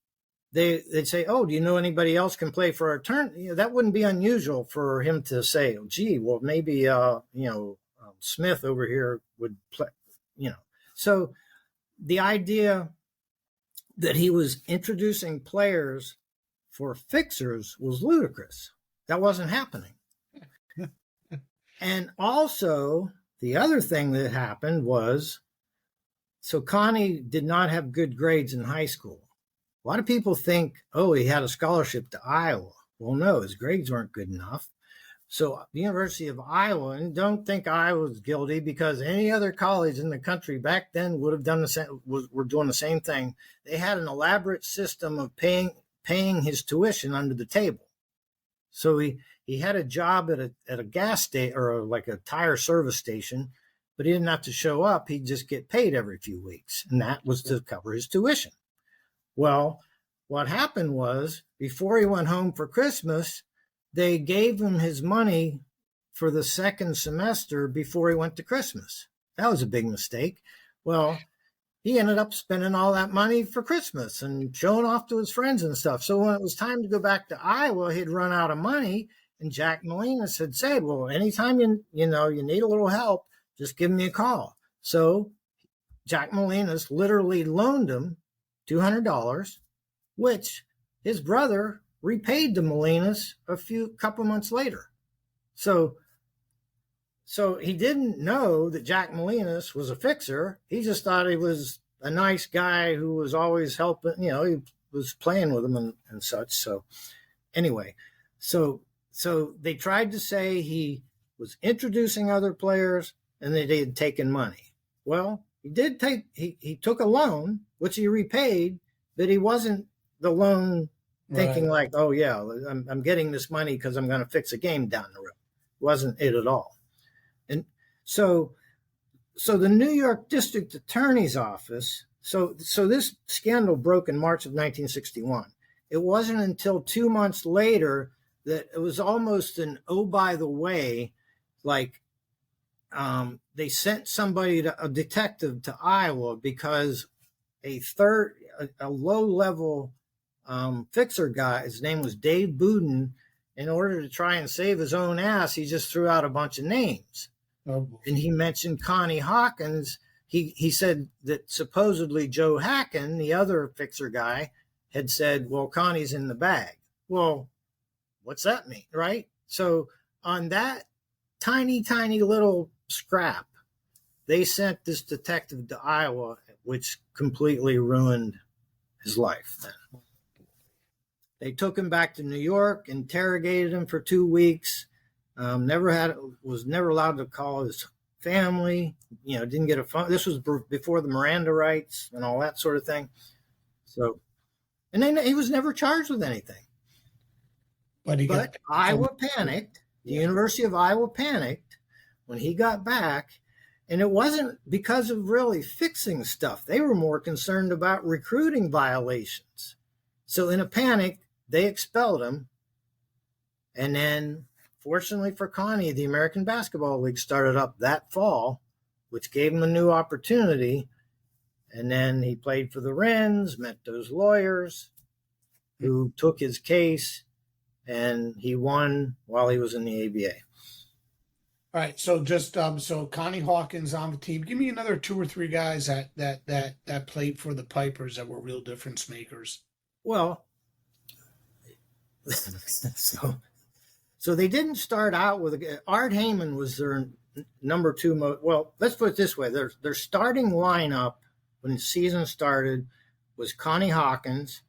they'd say, "Oh, do you know anybody else can play for our tournament?" That wouldn't be unusual for him to say, "Oh, gee, well, maybe Smith over here would play." So the idea that he was introducing players for fixers was ludicrous. That wasn't happening. And also, the other thing that happened was, so Connie did not have good grades in high school. A lot of people think, oh, he had a scholarship to Iowa. Well, no, his grades weren't good enough. So the University of Iowa, and don't think Iowa was guilty, because any other college in the country back then would have done the same, were doing the same thing. They had an elaborate system of paying his tuition under the table. So he had a job at a gas station, or like a tire service station, but he didn't have to show up. He'd just get paid every few weeks, and that was to cover his tuition. Well, what happened was, before he went home for Christmas, they gave him his money for the second semester before he went to Christmas. That was a big mistake. Well, he ended up spending all that money for Christmas and showing off to his friends and stuff. So when it was time to go back to Iowa, he'd run out of money. And Jack Molinas had said, well, anytime you need a little help, just give me a call. So Jack Molinas literally loaned him $200, which his brother repaid to Molinas a couple months later. So he didn't know that Jack Molinas was a fixer. He just thought he was a nice guy who was always helping, he was playing with him and such. So anyway, so they tried to say he was introducing other players and that they had taken money. Well, he took a loan, which he repaid, but he wasn't the loan thinking like, oh yeah, I'm getting this money because I'm going to fix a game down the road. Wasn't it at all. And so the New York District Attorney's Office, so this scandal broke in March of 1961. It wasn't until 2 months later that it was almost an, oh, by the way, like they sent a detective to Iowa because a low-level fixer guy, his name was Dave Budin, in order to try and save his own ass, he just threw out a bunch of names. Oh. And he mentioned Connie Hawkins. He said that supposedly Joe Hacken, the other fixer guy, had said, well, Connie's in the bag. Well, what's that mean, right? So on that tiny, tiny little scrap, they sent this detective to Iowa, which completely ruined his life then. They took him back to New York, interrogated him for 2 weeks, was never allowed to call his family, didn't get a phone. This was before the Miranda rights and all that sort of thing. So, and then he was never charged with anything. But Iowa panicked. The University of Iowa panicked when he got back. And it wasn't because of really fixing stuff. They were more concerned about recruiting violations. So in a panic, they expelled him. And then, fortunately for Connie, the American Basketball League started up that fall, which gave him a new opportunity. And then he played for the Wrens, met those lawyers who took his case, and he won while he was in the ABA. All right, so just so Connie Hawkins on the team. Give me another 2 or 3 guys that played for the Pipers that were real difference makers. Well, so they didn't start out with Art Heyman was their number 2. Well, let's put it this way: their starting lineup when the season started was Connie Hawkins,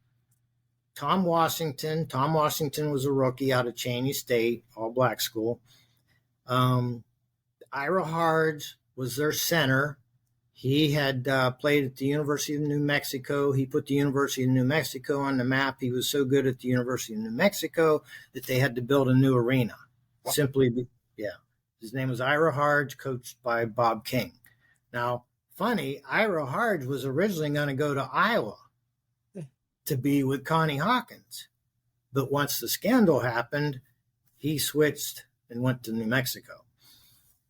Tom Washington. Tom Washington was a rookie out of Cheney State, all-black school. Ira Hardge was their center. He had played at the University of New Mexico. He put the University of New Mexico on the map. He was so good at the University of New Mexico that they had to build a new arena. Wow. His name was Ira Hardge, coached by Bob King. Now, funny, Ira Hardge was originally going to go to Iowa to be with Connie Hawkins. But once the scandal happened, he switched and went to New Mexico.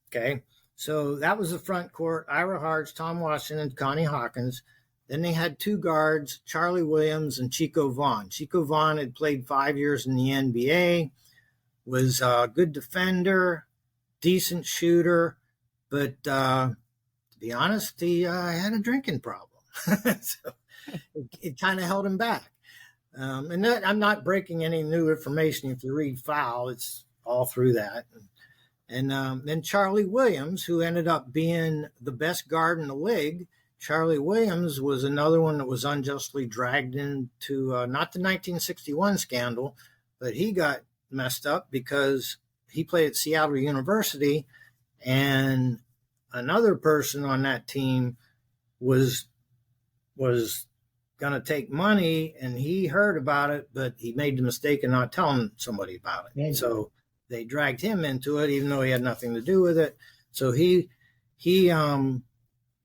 Okay, so that was the front court: Ira Hardge, Tom Washington, Connie Hawkins. Then they had 2 guards, Charlie Williams and Chico Vaughn. Chico Vaughn had played 5 years in the NBA, was a good defender, decent shooter, but to be honest, he had a drinking problem. So it kind of held him back. And that, I'm not breaking any new information. If you read Foul, it's all through that. And then Charlie Williams, who ended up being the best guard in the league. Charlie Williams was another one that was unjustly dragged into not the 1961 scandal, but he got messed up because he played at Seattle University, and another person on that team was going to take money, and he heard about it, but he made the mistake of not telling somebody about it. So they dragged him into it, even though he had nothing to do with it. So he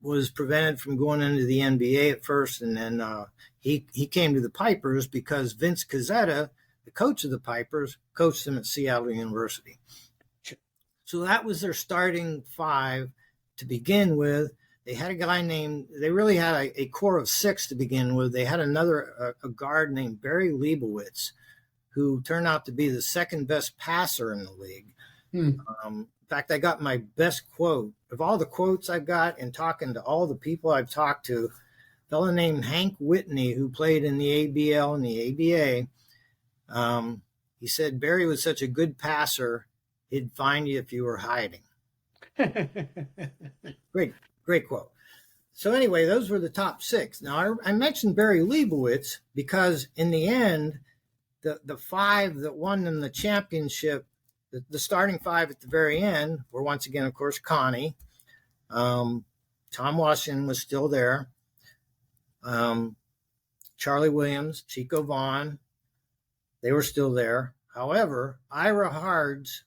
was prevented from going into the NBA at first, and then he came to the Pipers because Vince Cazzetta, the coach of the Pipers, coached him at Seattle University. So that was their starting 5 to begin with. They had a guy they really had a core of 6 to begin with. They had a guard named Barry Leibowitz, who turned out to be the second best passer in the league. In fact, I got my best quote. Of all the quotes I've got and talking to all the people I've talked to, a fellow named Hank Whitney, who played in the ABL and the ABA, he said, Barry was such a good passer, he'd find you if you were hiding. Great quote. So anyway, those were the top 6. Now, I mentioned Barry Leibowitz because in the end, the 5 that won them the championship, the starting 5 at the very end were once again, of course, Connie. Tom Washington was still there. Charlie Williams, Chico Vaughn, they were still there. However, Ira Hardge,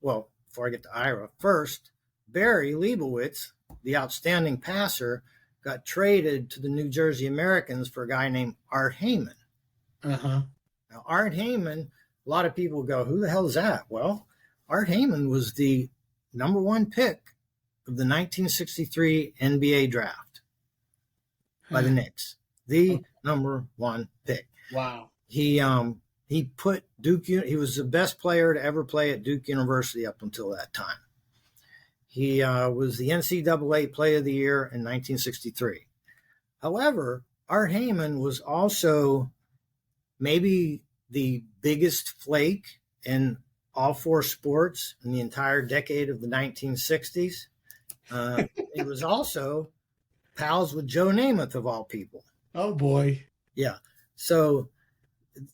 well, before I get to Ira, first, Barry Leibowitz, the outstanding passer, got traded to the New Jersey Americans for a guy named Art Heyman. Uh-huh. Now, Art Heyman a lot of people go, who the hell is that? Well, Art Heyman was the number 1 pick of the 1963 NBA draft by the Knicks. The number 1 pick. Wow. He put Duke, he was the best player to ever play at Duke University up until that time. He was the NCAA Player of the Year in 1963. However, Art Heyman was also maybe the biggest flake in all 4 sports in the entire decade of the 1960s. He was also pals with Joe Namath, of all people. Oh, boy. Yeah. So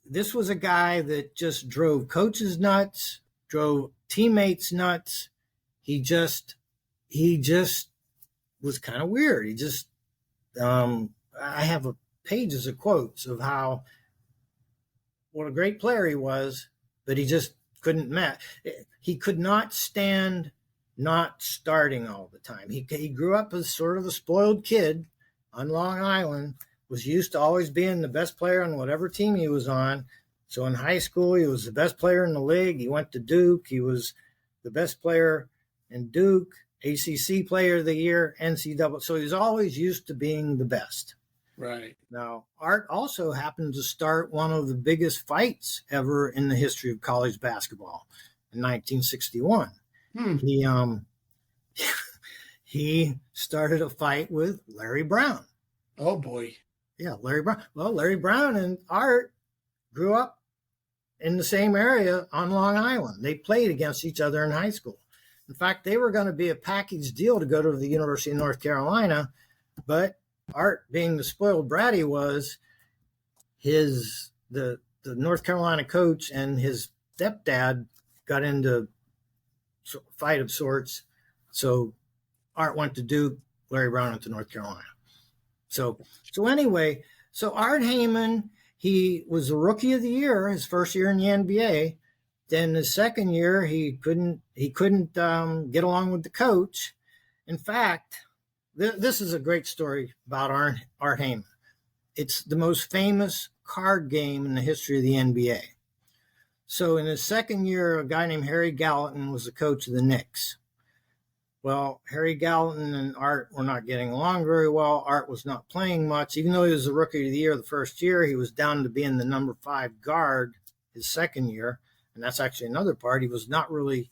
this was a guy that just drove coaches nuts, drove teammates nuts. He just was kind of weird. He just, I have pages of quotes of what a great player he was, but he just couldn't match. He could not stand not starting all the time. He grew up as sort of a spoiled kid on Long Island, was used to always being the best player on whatever team he was on. So in high school, he was the best player in the league. He went to Duke. He was the best player in Duke, ACC Player of the Year, NCAA. So he was always used to being the best. Right. Now, Art also happened to start one of the biggest fights ever in the history of college basketball in 1961. He started a fight with Larry Brown. Oh, boy. Yeah, Larry Brown. Well, Larry Brown and Art grew up in the same area on Long Island. They played against each other in high school. In fact, they were going to be a package deal to go to the University of North Carolina, but Art, being the spoiled brat he was, the North Carolina coach and his stepdad got into a fight of sorts. So Art went to Duke, Larry Brown went to North Carolina. So anyway, so Art Heyman, he was the Rookie of the Year his first year in the NBA. Then his second year, he couldn't get along with the coach. In fact, this is a great story about Art Heyman. It's the most famous card game in the history of the NBA. So in his second year, a guy named Harry Gallatin was the coach of the Knicks. Well, Harry Gallatin and Art were not getting along very well. Art was not playing much. Even though he was the Rookie of the Year the first year, he was down to being the number 5 guard his second year. And that's actually another part. He was not really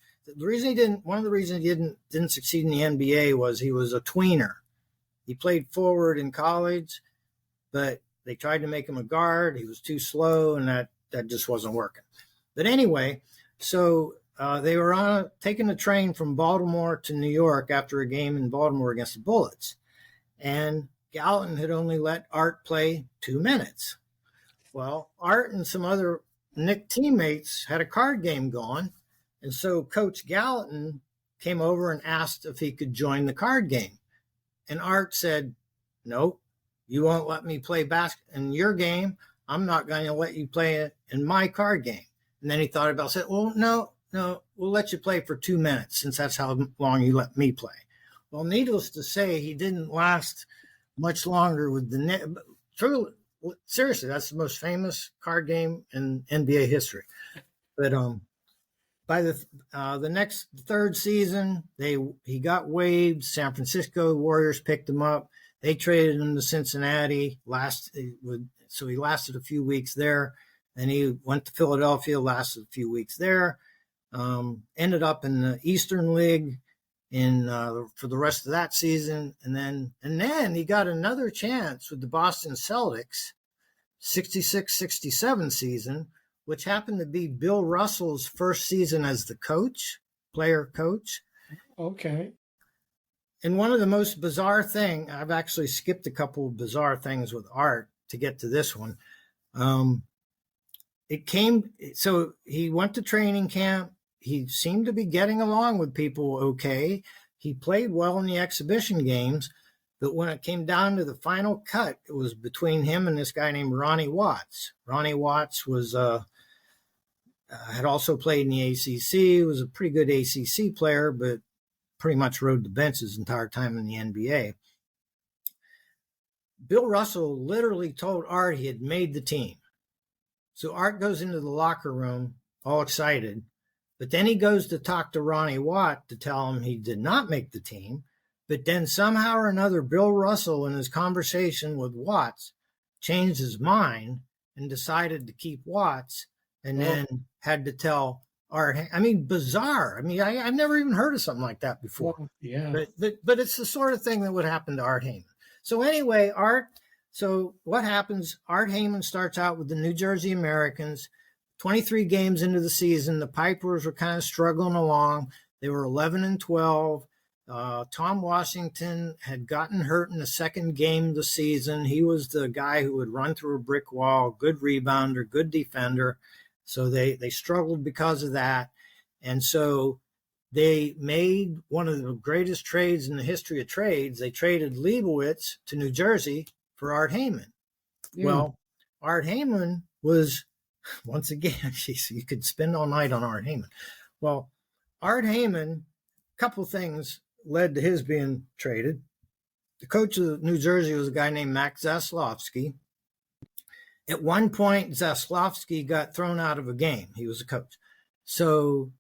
one of the reasons he didn't succeed in the NBA was he was a tweener. He played forward in college, but they tried to make him a guard. He was too slow, and that just wasn't working. But anyway, so they were taking a train from Baltimore to New York after a game in Baltimore against the Bullets. And Gallatin had only let Art play 2 minutes. Well, Art and some other Knick teammates had a card game going. And so Coach Gallatin came over and asked if he could join the card game. And Art said, "Nope, you won't let me play in your game. I'm not going to let you play it in my card game." And then he thought about it, said, "Well, no, we'll let you play for 2 minutes since that's how long you let me play." Well, needless to say, he didn't last much longer with the Knicks. Truly, seriously, that's the most famous card game in NBA history. But by the next third season, he got waived. San Francisco Warriors picked him up. They traded him to Cincinnati. So he lasted a few weeks there. Then he went to Philadelphia, lasted a few weeks there. Ended up in the Eastern League for the rest of that season, and then he got another chance with the Boston Celtics, 66-67 season, which happened to be Bill Russell's first season as the player coach. Okay. And one of the most bizarre thing, I've actually skipped a couple of bizarre things with Art to get to this one. So he went to training camp. He seemed to be getting along with people okay. He played well in the exhibition games, but when it came down to the final cut, it was between him and this guy named Ronnie Watts. Ronnie Watts had also played in the ACC, was a pretty good ACC player, but pretty much rode the bench his entire time in the NBA. Bill Russell literally told Art he had made the team. So Art goes into the locker room all excited. But then he goes to talk to Ronnie Watt to tell him he did not make the team. But then somehow or another, Bill Russell, in his conversation with Watts, changed his mind and decided to keep Watts, and then had to tell Art. I mean, bizarre. I mean, I've never even heard of something like that before. Well, yeah. But it's the sort of thing that would happen to Art Heyman. So anyway, so what happens? Art Heyman starts out with the New Jersey Americans. 23 games into the season, the Pipers were kind of struggling along. They were 11-12. Tom Washington had gotten hurt in the second game of the season. He was the guy who would run through a brick wall, good rebounder, good defender. So they struggled because of that. And so they made one of the greatest trades in the history of trades. They traded Leibowitz to New Jersey for Art Heyman. Well, Art Heyman was, once again, you could spend all night on Art Heyman. Well, Art Heyman, a couple things led to his being traded. The coach of New Jersey was a guy named Max Zaslavsky. At one point, Zaslavsky got thrown out of a game. He was a coach. So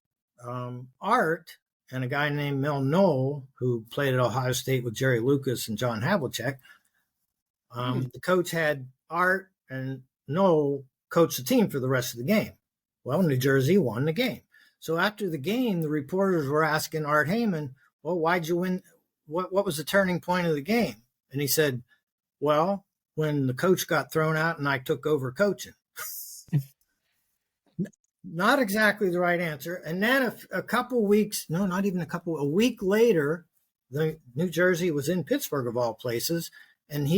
Art and a guy named Mel Knoll, who played at Ohio State with Jerry Lucas and John Havlicek, the coach had Art and Knoll coach the team for the rest of the game. Well, New Jersey won the game. So after the game, the reporters were asking Art Heyman, well, why'd you win? What was the turning point of the game? And he said, well, when the coach got thrown out and I took over coaching. Not exactly the right answer. And then a couple weeks, no, not even a week later, the New Jersey was in Pittsburgh of all places. And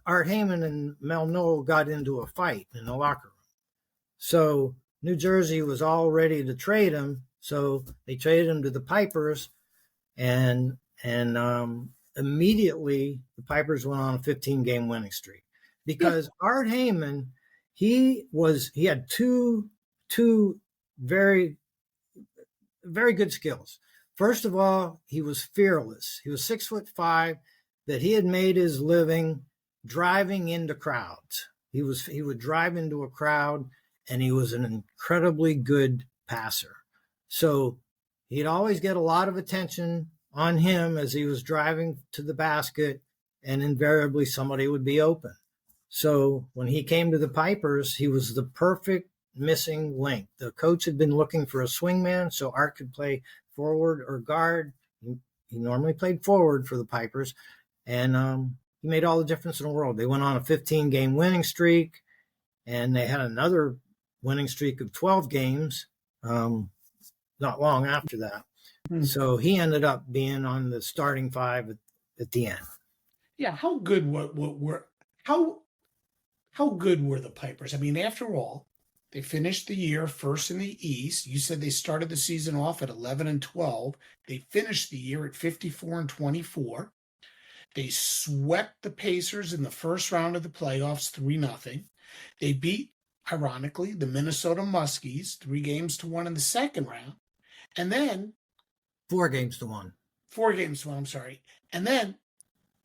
Art Heyman and Mel Knoll got into a fight in the locker room. So New Jersey was all ready to trade him. So they traded him to the Pipers, and immediately the Pipers went on a 15-game winning streak because Art Heyman, he had two very, very good skills. First of all, he was fearless. He was 6'5", but he had made his living driving into crowds. He would drive into a crowd, and he was an incredibly good passer. So he'd always get a lot of attention on him as he was driving to the basket, and invariably somebody would be open. So when he came to the Pipers, he was the perfect missing link. The coach had been looking for a swingman so Art could play forward or guard. He normally played forward for the Pipers, and he made all the difference in the world. They went on a 15-game winning streak, and they had another winning streak of 12 games not long after that. So he ended up being on the starting five at the end. Yeah, how good how good were the Pipers? I mean, after all, they finished the year first in the East. You said they started the season off at 11-12. They finished the year at 54-24. They swept the Pacers in the first round of the playoffs 3-0. They beat, ironically, the Minnesota Muskies 3-1 in the second round. And then 4-1. 4-1, I'm sorry. And then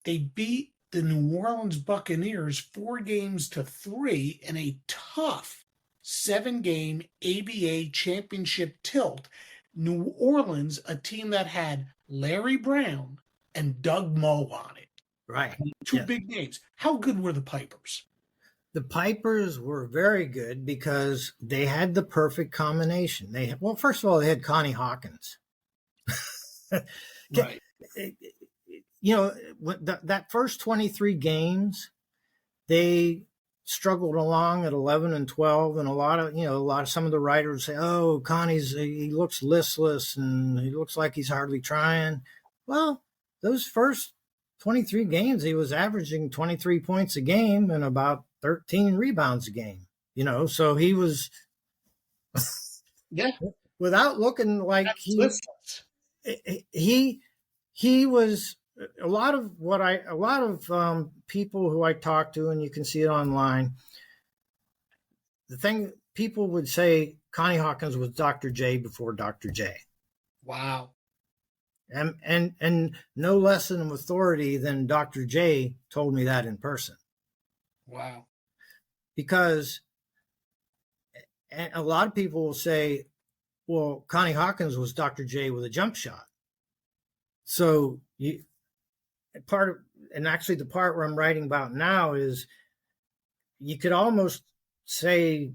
they beat the New Orleans Buccaneers 4-3 in a tough 7-game ABA championship tilt. New Orleans, a team that had Larry Brown and Doug Moe on it. Right. Two big names. How good were the Pipers? The Pipers were very good because they had the perfect combination. Well, first of all, they had Connie Hawkins. Right. You know, that first 23 games, they struggled along at 11-12, and a lot of some of the writers say, "Oh, he looks listless and he looks like he's hardly trying." Well, those first 23 games, he was averaging 23 points a game and about 13 rebounds a game. You know, so he was without looking like he was a lot of people who I talk to, and you can see it online. The thing people would say, Connie Hawkins was Dr. J before Dr. J. Wow. And no less an authority than Dr. J told me that in person. Wow. Because And a lot of people will say, well, Connie Hawkins was Dr. J with a jump shot. So the part where I'm writing about now is you could almost say,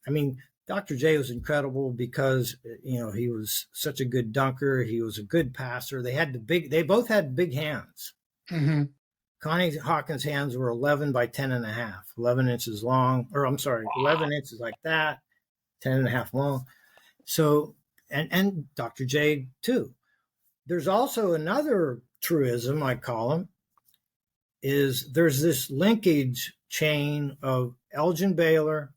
I mean, Dr. J was incredible because, he was such a good dunker. He was a good passer. They both had big hands. Mm-hmm. Connie Hawkins' hands were 11 by 10 and a half, 11 inches long, 11 inches like that, 10 and a half long. So, and Dr. J too. There's also another truism, I call them, is there's this linkage chain of Elgin Baylor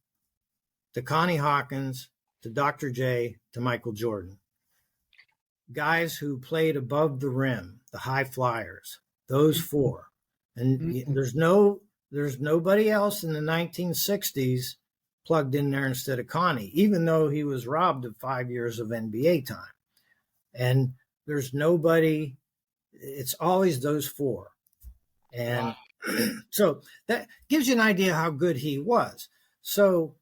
to Connie Hawkins to Dr. J to Michael Jordan. Guys who played above the rim, the high flyers, those four. And there's nobody else in the 1960s plugged in there instead of Connie, even though he was robbed of 5 years of NBA time. And there's nobody, it's always those four. And so that gives you an idea how good he was. So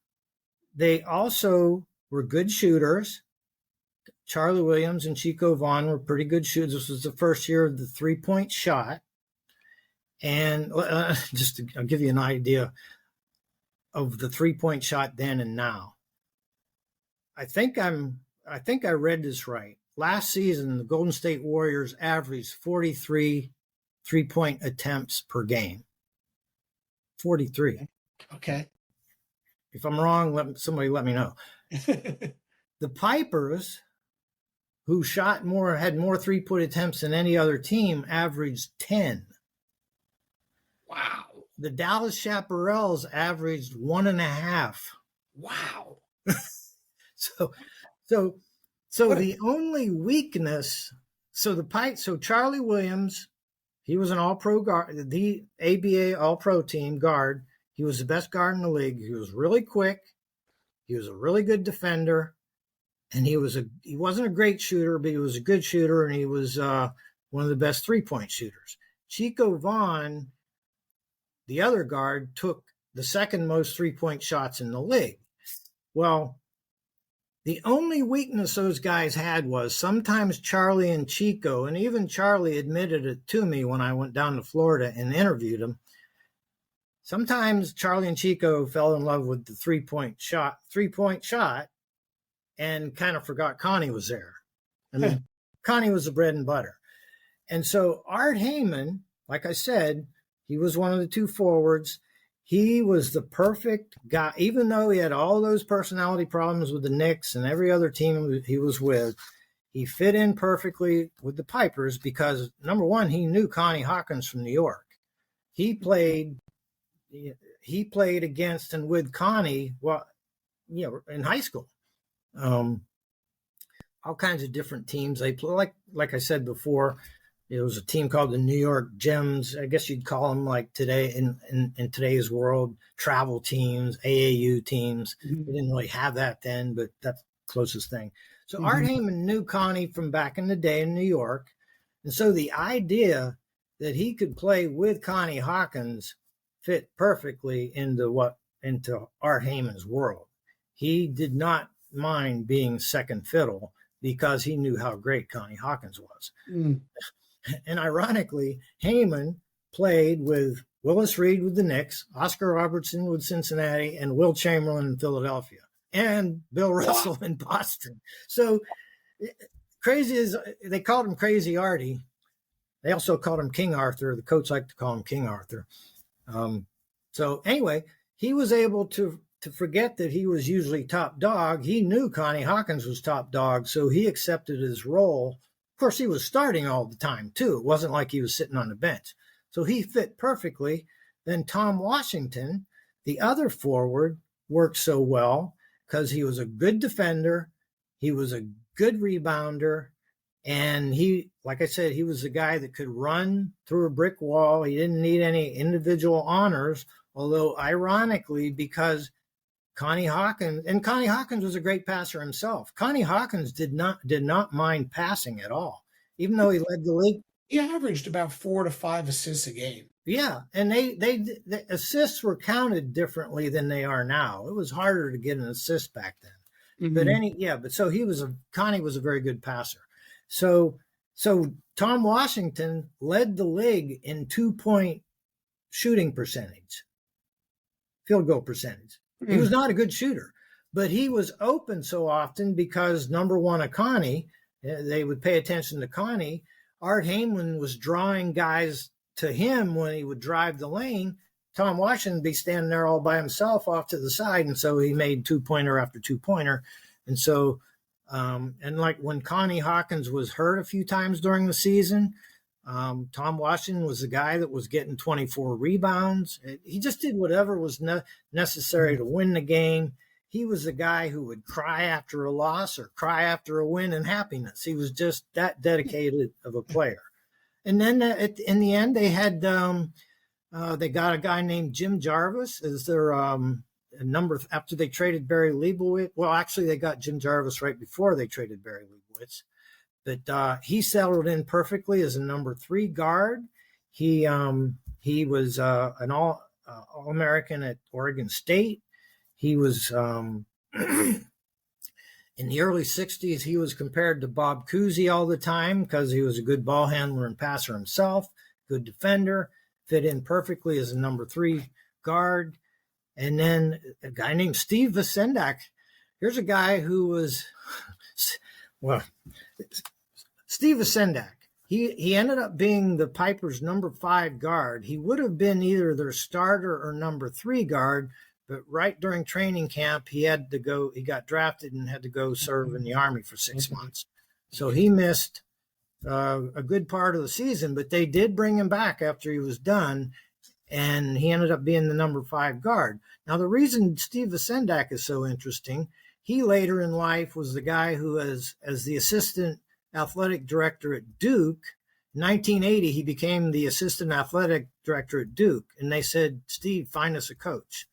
they also were good shooters. Charlie Williams and Chico Vaughn were pretty good shooters. This was the first year of the three-point shot. And I'll give you an idea of the three-point shot then and now. I think I read this right. Last season, the Golden State Warriors averaged 43 three-point attempts per game. 43. Okay. If I'm wrong, somebody let me know. The Pipers, who had more three-point attempts than any other team, averaged 10. Wow. The Dallas Chaparrals averaged 1.5. Wow. So the only weakness, so Charlie Williams, he was an all-pro guard, the ABA all-pro team guard. He was the best guard in the league. He was really quick. He was a really good defender. And he wasn't a great shooter, but he was a good shooter, and he was one of the best three-point shooters. Chico Vaughn, the other guard, took the second most three-point shots in the league. Well, the only weakness those guys had was sometimes Charlie and Chico, and even Charlie admitted it to me when I went down to Florida and interviewed him. Sometimes Charlie and Chico fell in love with the three-point shot, and kind of forgot Connie was there. I mean, Connie was the bread and butter. And so Art Heyman, like I said, he was one of the two forwards. He was the perfect guy, even though he had all those personality problems with the Knicks and every other team he was with. He fit in perfectly with the Pipers because, number one, he knew Connie Hawkins from New York. He played against and with Connie, in high school. All kinds of different teams. They play, like I said before, it was a team called the New York Gems. I guess you'd call them like today in today's world, travel teams, AAU teams. Mm-hmm. We didn't really have that then, but that's the closest thing. So Art Heyman knew Connie from back in the day in New York. And so the idea that he could play with Connie Hawkins fit perfectly into Art Heyman's world. He did not mind being second fiddle because he knew how great Connie Hawkins was. Mm. And ironically, Heyman played with Willis Reed with the Knicks, Oscar Robertson with Cincinnati, and Will Chamberlain in Philadelphia, and Bill Russell in Boston. So crazy as they called him Crazy Artie. They also called him King Arthur. The coach liked to call him King Arthur. So anyway, he was able to forget that he was usually top dog. He knew Connie Hawkins was top dog, so he accepted his role. Of course, he was starting all the time, too. It wasn't like he was sitting on the bench. So he fit perfectly. Then Tom Washington, the other forward, worked so well because he was a good defender. He was a good rebounder. And he, like I said, he was the guy that could run through a brick wall. He didn't need any individual honors, although ironically, because Connie Hawkins was a great passer himself. Connie Hawkins did not mind passing at all, even though he led the league. He averaged about 4 to 5 assists a game. Yeah, and the assists were counted differently than they are now. It was harder to get an assist back then. Mm-hmm. But so Connie was a very good passer. So Tom Washington led the league in 2-point shooting percentage, field goal percentage. Mm-hmm. He was not a good shooter, but he was open so often because number one of Connie, they would pay attention to Connie. Art Heyman was drawing guys to him when he would drive the lane. Tom Washington would be standing there all by himself off to the side, and so he made 2-pointer after 2-pointer. And so, and like when Connie Hawkins was hurt a few times during the season, Tom Washington was the guy that was getting 24 rebounds. He just did whatever was necessary to win the game. He was the guy who would cry after a loss or cry after a win in happiness. He was just that dedicated of a player. And then in the end, they had they got a guy named Jim Jarvis as their number after they traded Barry Leibowitz. Well, actually, they got Jim Jarvis right before they traded Barry Leibowitz. But he settled in perfectly as a number 3 guard. He was an All-American at Oregon State. He was in the early 60s, he was compared to Bob Cousy all the time because he was a good ball handler and passer himself, good defender, fit in perfectly as a number 3 guard. And then a guy named Steve Vasendak. Here's a guy who was, well, Steve Vasendak. He ended up being the Pipers' number 5 guard. He would have been either their starter or number 3 guard, but right during training camp, he got drafted and had to go serve in the Army for 6 months. So he missed a good part of the season, but they did bring him back after he was done, and he ended up being the number 5 guard. Now, the reason Steve Vasendak is so interesting, he later in life was the guy who, as the assistant athletic director at Duke, in 1980, he became the assistant athletic director at Duke, and they said, Steve, find us a coach.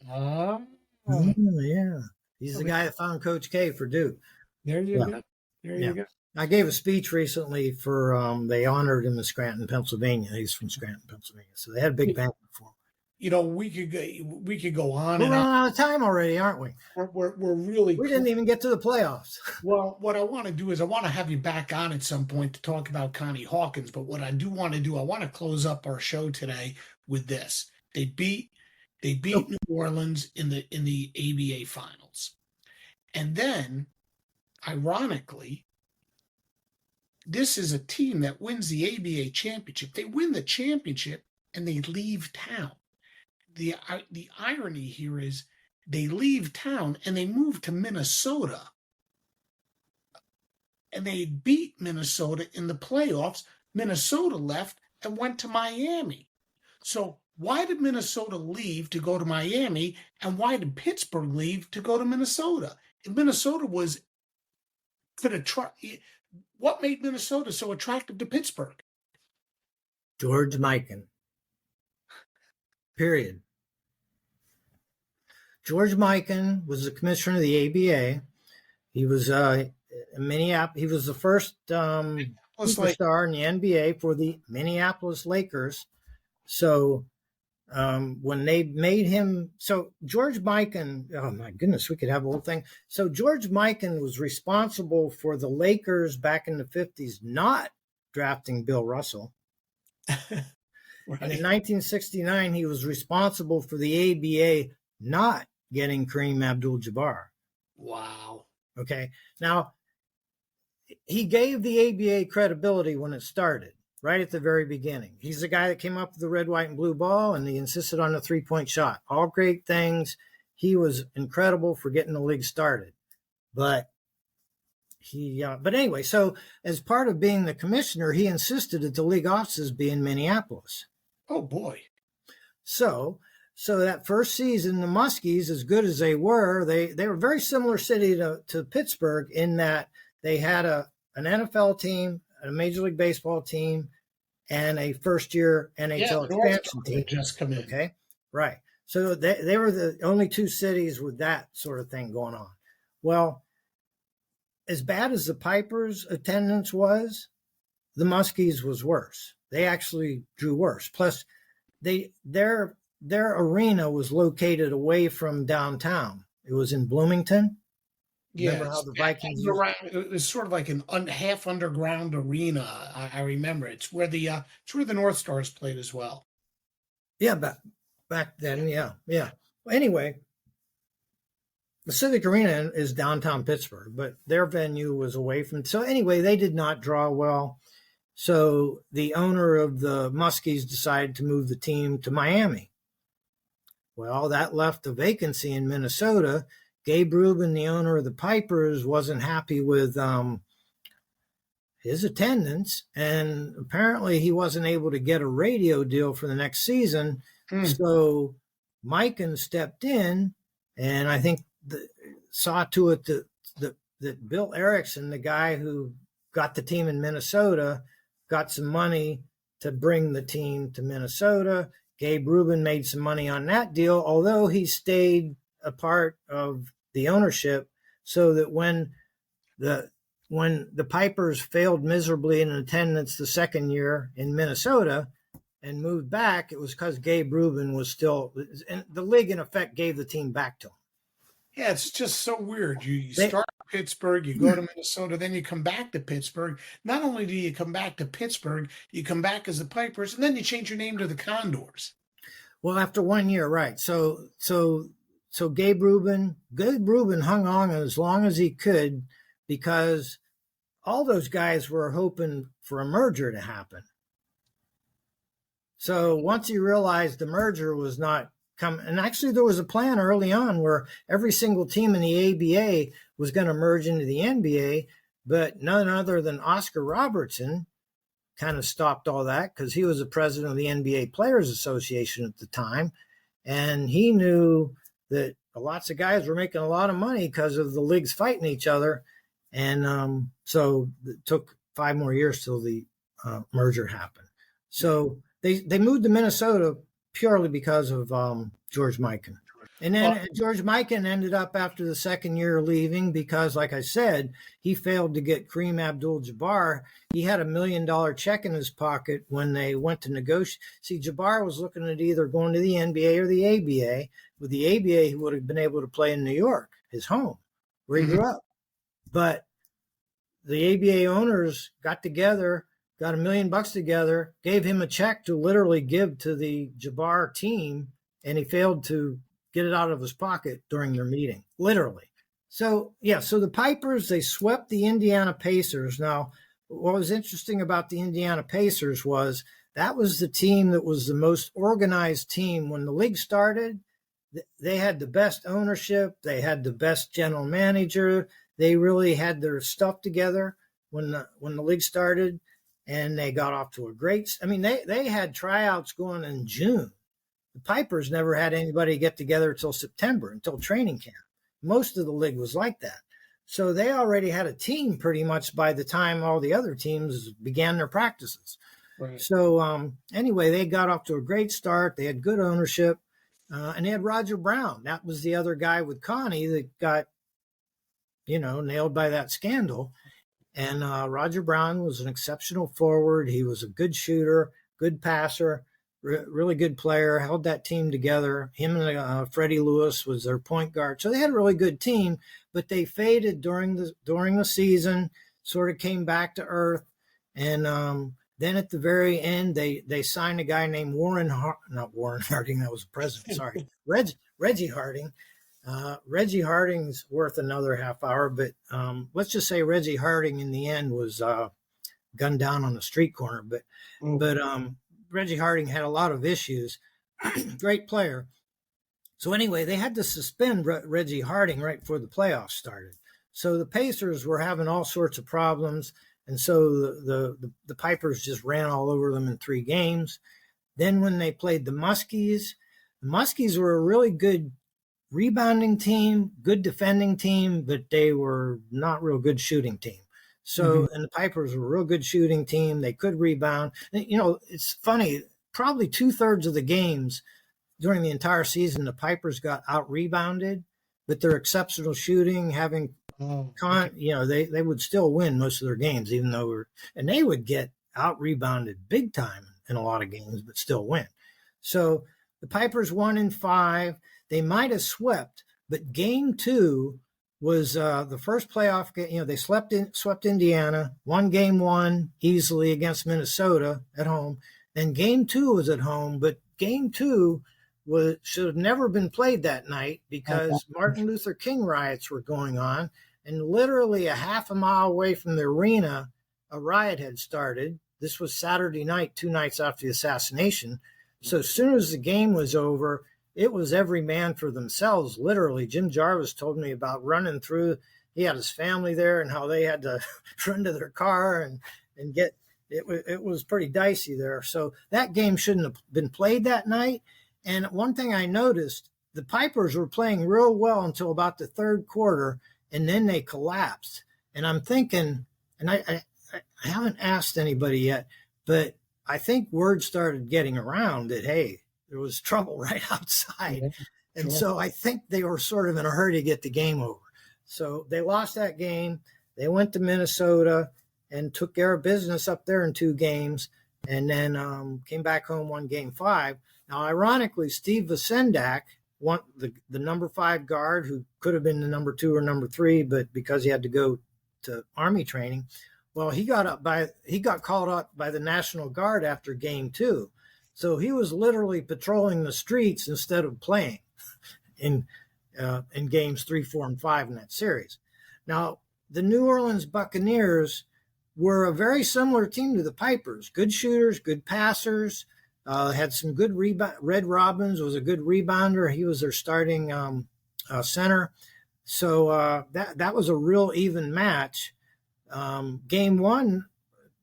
Oh, yeah. He's the guy that found Coach K for Duke. There you go. There you go. I gave a speech recently for, they honored him in Scranton, Pennsylvania. He's from Scranton, Pennsylvania. So they had a big banquet for him. You know, we could go on. We're running out of time already, aren't we? We're really. We didn't even get to the playoffs. Well, what I want to do is I want to have you back on at some point to talk about Connie Hawkins. But what I do want to do, I want to close up our show today with this. They beat New Orleans in the ABA finals, and then, ironically, this is a team that wins the ABA championship. They win the championship and they leave town. The irony here is they leave town and they move to Minnesota. And they beat Minnesota in the playoffs. Minnesota left and went to Miami. So why did Minnesota leave to go to Miami? And why did Pittsburgh leave to go to Minnesota? If Minnesota was what made Minnesota so attractive to Pittsburgh? George Mikan. Period. George Mikan was the commissioner of the ABA. He was in Minneapolis. He was the first superstar in the NBA for the Minneapolis Lakers. So when they made him, so George Mikan, oh my goodness, we could have a whole thing. So George Mikan was responsible for the Lakers back in the 50s not drafting Bill Russell. Right. And in 1969, he was responsible for the ABA not getting Kareem Abdul-Jabbar. Wow. Okay. Now, he gave the ABA credibility when it started, right at the very beginning. He's the guy that came up with the red, white, and blue ball, and he insisted on the three-point shot. All great things. He was incredible for getting the league started. But anyway, so as part of being the commissioner, he insisted that the league offices be in Minneapolis. Oh, boy. So that first season, the Muskies, as good as they were, they were a very similar city to Pittsburgh in that they had an NFL team, a Major League Baseball team, and a first-year NHL expansion team. Just come in. Okay, right. So they were the only 2 cities with that sort of thing going on. Well, as bad as the Pipers' attendance was, the Muskies was worse. They actually drew worse. Plus, their arena was located away from downtown. It was in Bloomington. Remember how the Vikings used it was sort of like an half underground arena. I remember it's where the North Stars played as well. Yeah, back then, yeah. Well, anyway, the Civic Arena is downtown Pittsburgh, but their venue was away from. So anyway, they did not draw well. So the owner of the Muskies decided to move the team to Miami. Well, that left a vacancy in Minnesota. Gabe Rubin, the owner of the Pipers, wasn't happy with his attendance, and apparently he wasn't able to get a radio deal for the next season. So Mikan stepped in, and I think saw to it that Bill Erickson, the guy who got the team in Minnesota, got some money to bring the team to Minnesota. Gabe Rubin made some money on that deal, although he stayed a part of the ownership, so that when the Pipers failed miserably in attendance the second year in Minnesota and moved back, it was because Gabe Rubin was still, and the league in effect gave the team back to him. Yeah, it's just so weird. You start in Pittsburgh, you go to Minnesota, then you come back to Pittsburgh. Not only do you come back to Pittsburgh, you come back as the Pipers, and then you change your name to the Condors. Well, after 1 year, right. So Gabe Rubin hung on as long as he could, because all those guys were hoping for a merger to happen. So once he realized the merger was not coming, and actually there was a plan early on where every single team in the ABA was going to merge into the NBA, but none other than Oscar Robertson kind of stopped all that, because he was the president of the NBA Players Association at the time, and he knew that lots of guys were making a lot of money because of the leagues fighting each other. And so it took 5 more years till the merger happened. So they moved to Minnesota purely because of George Mikan. And then George Mikan ended up, after the second year, leaving because, like I said, he failed to get Kareem Abdul-Jabbar. He had $1 million check in his pocket when they went to negotiate. See, Jabbar was looking at either going to the NBA or the ABA. With the ABA, he would have been able to play in New York, his home, where he grew up. But the ABA owners got together, got $1 million together, gave him a check to literally give to the Jabbar team, and he failed to get it out of his pocket during their meeting, literally. So the Pipers, they swept the Indiana Pacers. Now, what was interesting about the Indiana Pacers was that was the team that was the most organized team. When the league started, they had the best ownership. They had the best general manager. They really had their stuff together when the league started, and they got off to a great – I mean, they had tryouts going in June. The Pipers never had anybody get together until September, until training camp. Most of the league was like that. So they already had a team pretty much by the time all the other teams began their practices. Right. So anyway, they got off to a great start. They had good ownership, and they had Roger Brown. That was the other guy with Connie that got, nailed by that scandal. And Roger Brown was an exceptional forward. He was a good shooter, good passer. Really good player, held that team together. Him and Freddie Lewis was their point guard. So they had a really good team, but they faded during the season, sort of came back to earth. And then at the very end, they signed a guy named not Warren Harding, that was the president, sorry, Reggie Harding. Reggie Harding's worth another half hour, but let's just say Reggie Harding in the end was gunned down on the street corner. But Reggie Harding had a lot of issues. Great player. So anyway, they had to suspend Reggie Harding right before the playoffs started. So the Pacers were having all sorts of problems, and so the Pipers just ran all over them in 3 games. Then when they played the Muskies were a really good rebounding team, good defending team, but they were not real good shooting team. So, and the Pipers were a real good shooting team. They could rebound. It's funny, probably 2/3 of the games during the entire season, the Pipers got out-rebounded, but their exceptional shooting, they would still win most of their games, even though and they would get out-rebounded big time in a lot of games, but still win. So the Pipers won in 5. They might have swept, but game 2 was the first playoff game. They swept Indiana, won game 1 easily against Minnesota at home. Then game 2 was at home, but game 2 should have never been played that night because Martin Luther King riots were going on, and literally a half a mile away from the arena, a riot had started. This was Saturday night, 2 nights after the assassination. So as soon as the game was over, it was every man for themselves, literally. Jim Jarvis told me about running through. He had his family there and how they had to run to their car and get it. It was pretty dicey there. So that game shouldn't have been played that night. And one thing I noticed, the Pipers were playing real well until about the third quarter, and then they collapsed. And I'm thinking, and I haven't asked anybody yet, but I think word started getting around that, hey, there was trouble right outside. Yeah, and sure. So I think they were sort of in a hurry to get the game over. So they lost that game. They went to Minnesota and took care of business up there in 2 games, and then came back home, won game 5. Now, ironically, Steve Vasendak, the number 5 guard, who could have been the number 2 or number 3, but because he had to go to Army training, well, he got called up by the National Guard after game 2. So he was literally patrolling the streets instead of playing in games 3, 4, and 5 in that series. Now, the New Orleans Buccaneers were a very similar team to the Pipers. Good shooters, good passers, had some good rebound. Red Robbins was a good rebounder. He was their starting center. So that was a real even match. Game 1,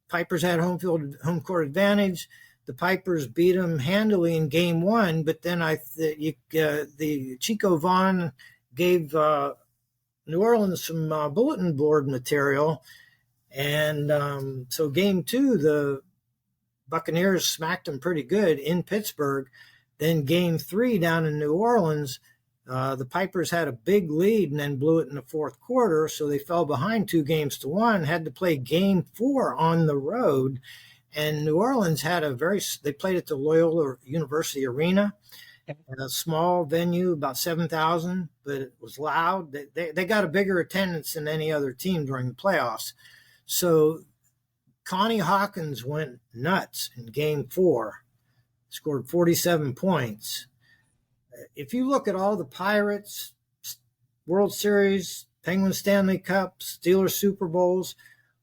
Pipers had home court advantage. The Pipers beat them handily in game 1, but then the Chico Vaughn gave New Orleans some bulletin board material, and so game 2, the Buccaneers smacked them pretty good in Pittsburgh. Then game 3 down in New Orleans, the Pipers had a big lead and then blew it in the fourth quarter, so they fell behind 2-1, had to play game 4 on the road. And New Orleans had they played at the Loyola University Arena, a small venue, about 7,000, but it was loud. They got a bigger attendance than any other team during the playoffs. So Connie Hawkins went nuts in game 4, scored 47 points. If you look at all the Pirates, World Series, Penguins Stanley Cups, Steelers Super Bowls,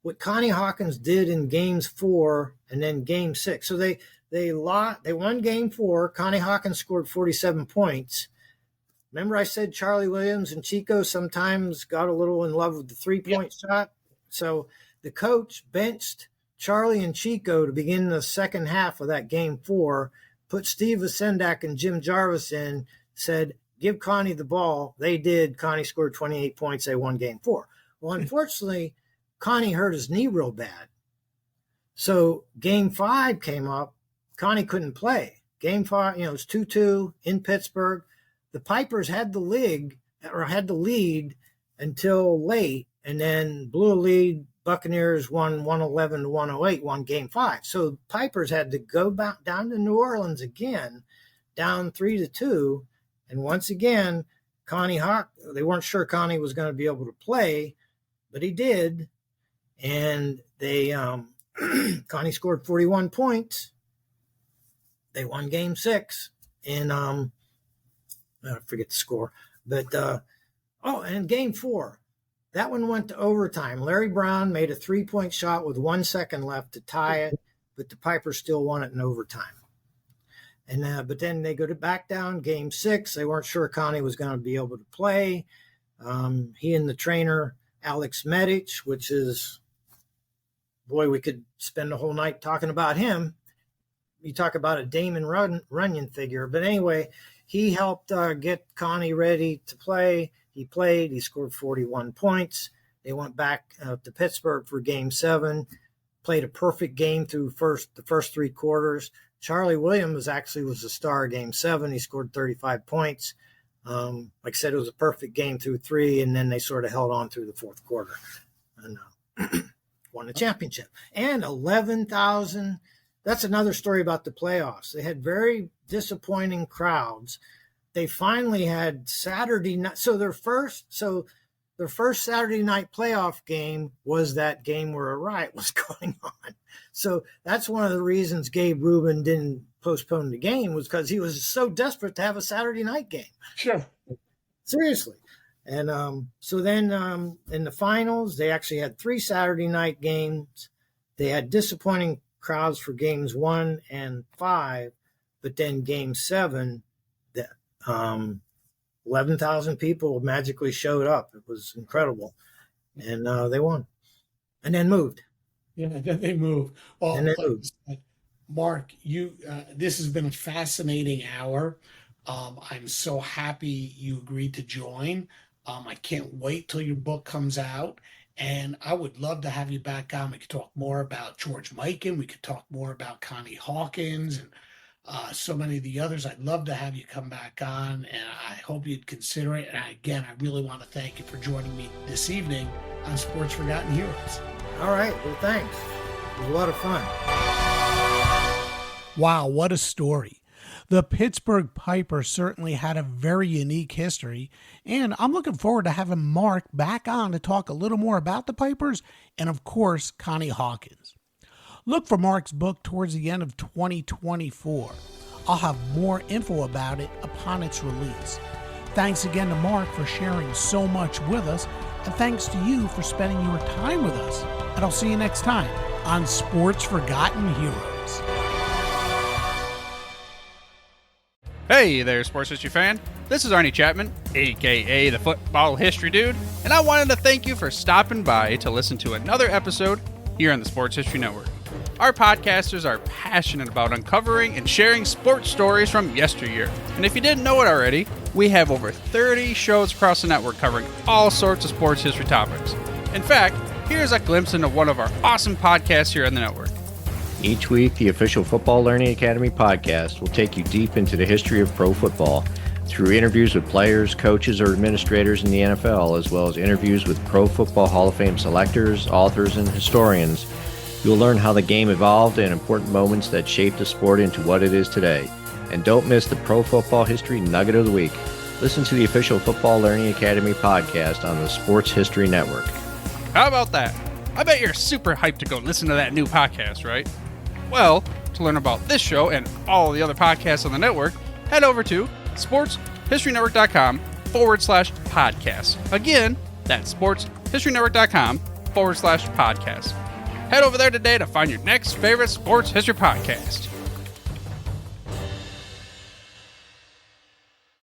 what Connie Hawkins did in games 4 and then game 6. So they won game 4. Connie Hawkins scored 47 points. Remember I said Charlie Williams and Chico sometimes got a little in love with the 3-point shot? So the coach benched Charlie and Chico to begin the second half of that game 4, put Steve Vasendak and Jim Jarvis in, said, give Connie the ball. They did. Connie scored 28 points. They won game 4. Well, unfortunately, Connie hurt his knee real bad. So game 5 came up. Connie couldn't play. Game 5, it was 2-2 in Pittsburgh. The Pipers had the lead until late, and then blew a lead. Buccaneers won 111-108, won game 5. So the Pipers had to go back down to New Orleans again, down 3-2. And once again, they weren't sure Connie was going to be able to play, but he did. And they Connie scored 41 points. They won game 6. And I forget the score. But and game 4. That one went to overtime. Larry Brown made a 3-point shot with 1 second left to tie it, but the Pipers still won it in overtime. And but then they go back down game 6. They weren't sure Connie was going to be able to play. He and the trainer, Alex Medich, which is, boy, we could spend the whole night talking about him. You talk about a Damon Runyon figure. But anyway, he helped get Connie ready to play. He played. He scored 41 points. They went back to Pittsburgh for game 7, played a perfect game through the first 3 quarters. Charlie Williams was the star of game 7. He scored 35 points. Like I said, it was a perfect game through 3, and then they sort of held on through the fourth quarter. And won the championship. And 11,000. That's another story about the playoffs. They had very disappointing crowds. They finally had Saturday night. So their first Saturday night playoff game was that game where a riot was going on. So that's one of the reasons Gabe Rubin didn't postpone the game, was because he was so desperate to have a Saturday night game. Sure. Seriously. And so then in the finals, they actually had 3 Saturday night games. They had disappointing crowds for games 1 and 5, but then game 7, 11,000 people magically showed up. It was incredible. And they won. And then moved. Yeah, then they moved. Well, and they moved. Mark, this has been a fascinating hour. I'm so happy you agreed to join. I can't wait till your book comes out. And I would love to have you back on. We could talk more about George Mikan. We could talk more about Connie Hawkins and so many of the others. I'd love to have you come back on, and I hope you'd consider it. And again, I really want to thank you for joining me this evening on Sports Forgotten Heroes. All right. Well, thanks. It was a lot of fun. Wow, what a story. The Pittsburgh Pipers certainly had a very unique history, and I'm looking forward to having Mark back on to talk a little more about the Pipers and, of course, Connie Hawkins. Look for Mark's book towards the end of 2024. I'll have more info about it upon its release. Thanks again to Mark for sharing so much with us, and thanks to you for spending your time with us. And I'll see you next time on Sports Forgotten Heroes. Hey there, sports history fan. This is Arnie Chapman, aka the Football History Dude, and I wanted to thank you for stopping by to listen to another episode here on the Sports History Network. Our podcasters are passionate about uncovering and sharing sports stories from yesteryear. And if you didn't know it already, we have over 30 shows across the network covering all sorts of sports history topics. In fact, here's a glimpse into one of our awesome podcasts here on the network. Each week, the official Football Learning Academy podcast will take you deep into the history of pro football through interviews with players, coaches, or administrators in the NFL, as well as interviews with Pro Football Hall of Fame selectors, authors, and historians. You'll learn how the game evolved and important moments that shaped the sport into what it is today. And don't miss the Pro Football History Nugget of the Week. Listen to the official Football Learning Academy podcast on the Sports History Network. How about that? I bet you're super hyped to go listen to that new podcast, right? Well, to learn about this show and all the other podcasts on the network, head over to sportshistorynetwork.com/podcast. Again, that's sportshistorynetwork.com/podcast. Head over there today to find your next favorite sports history podcast.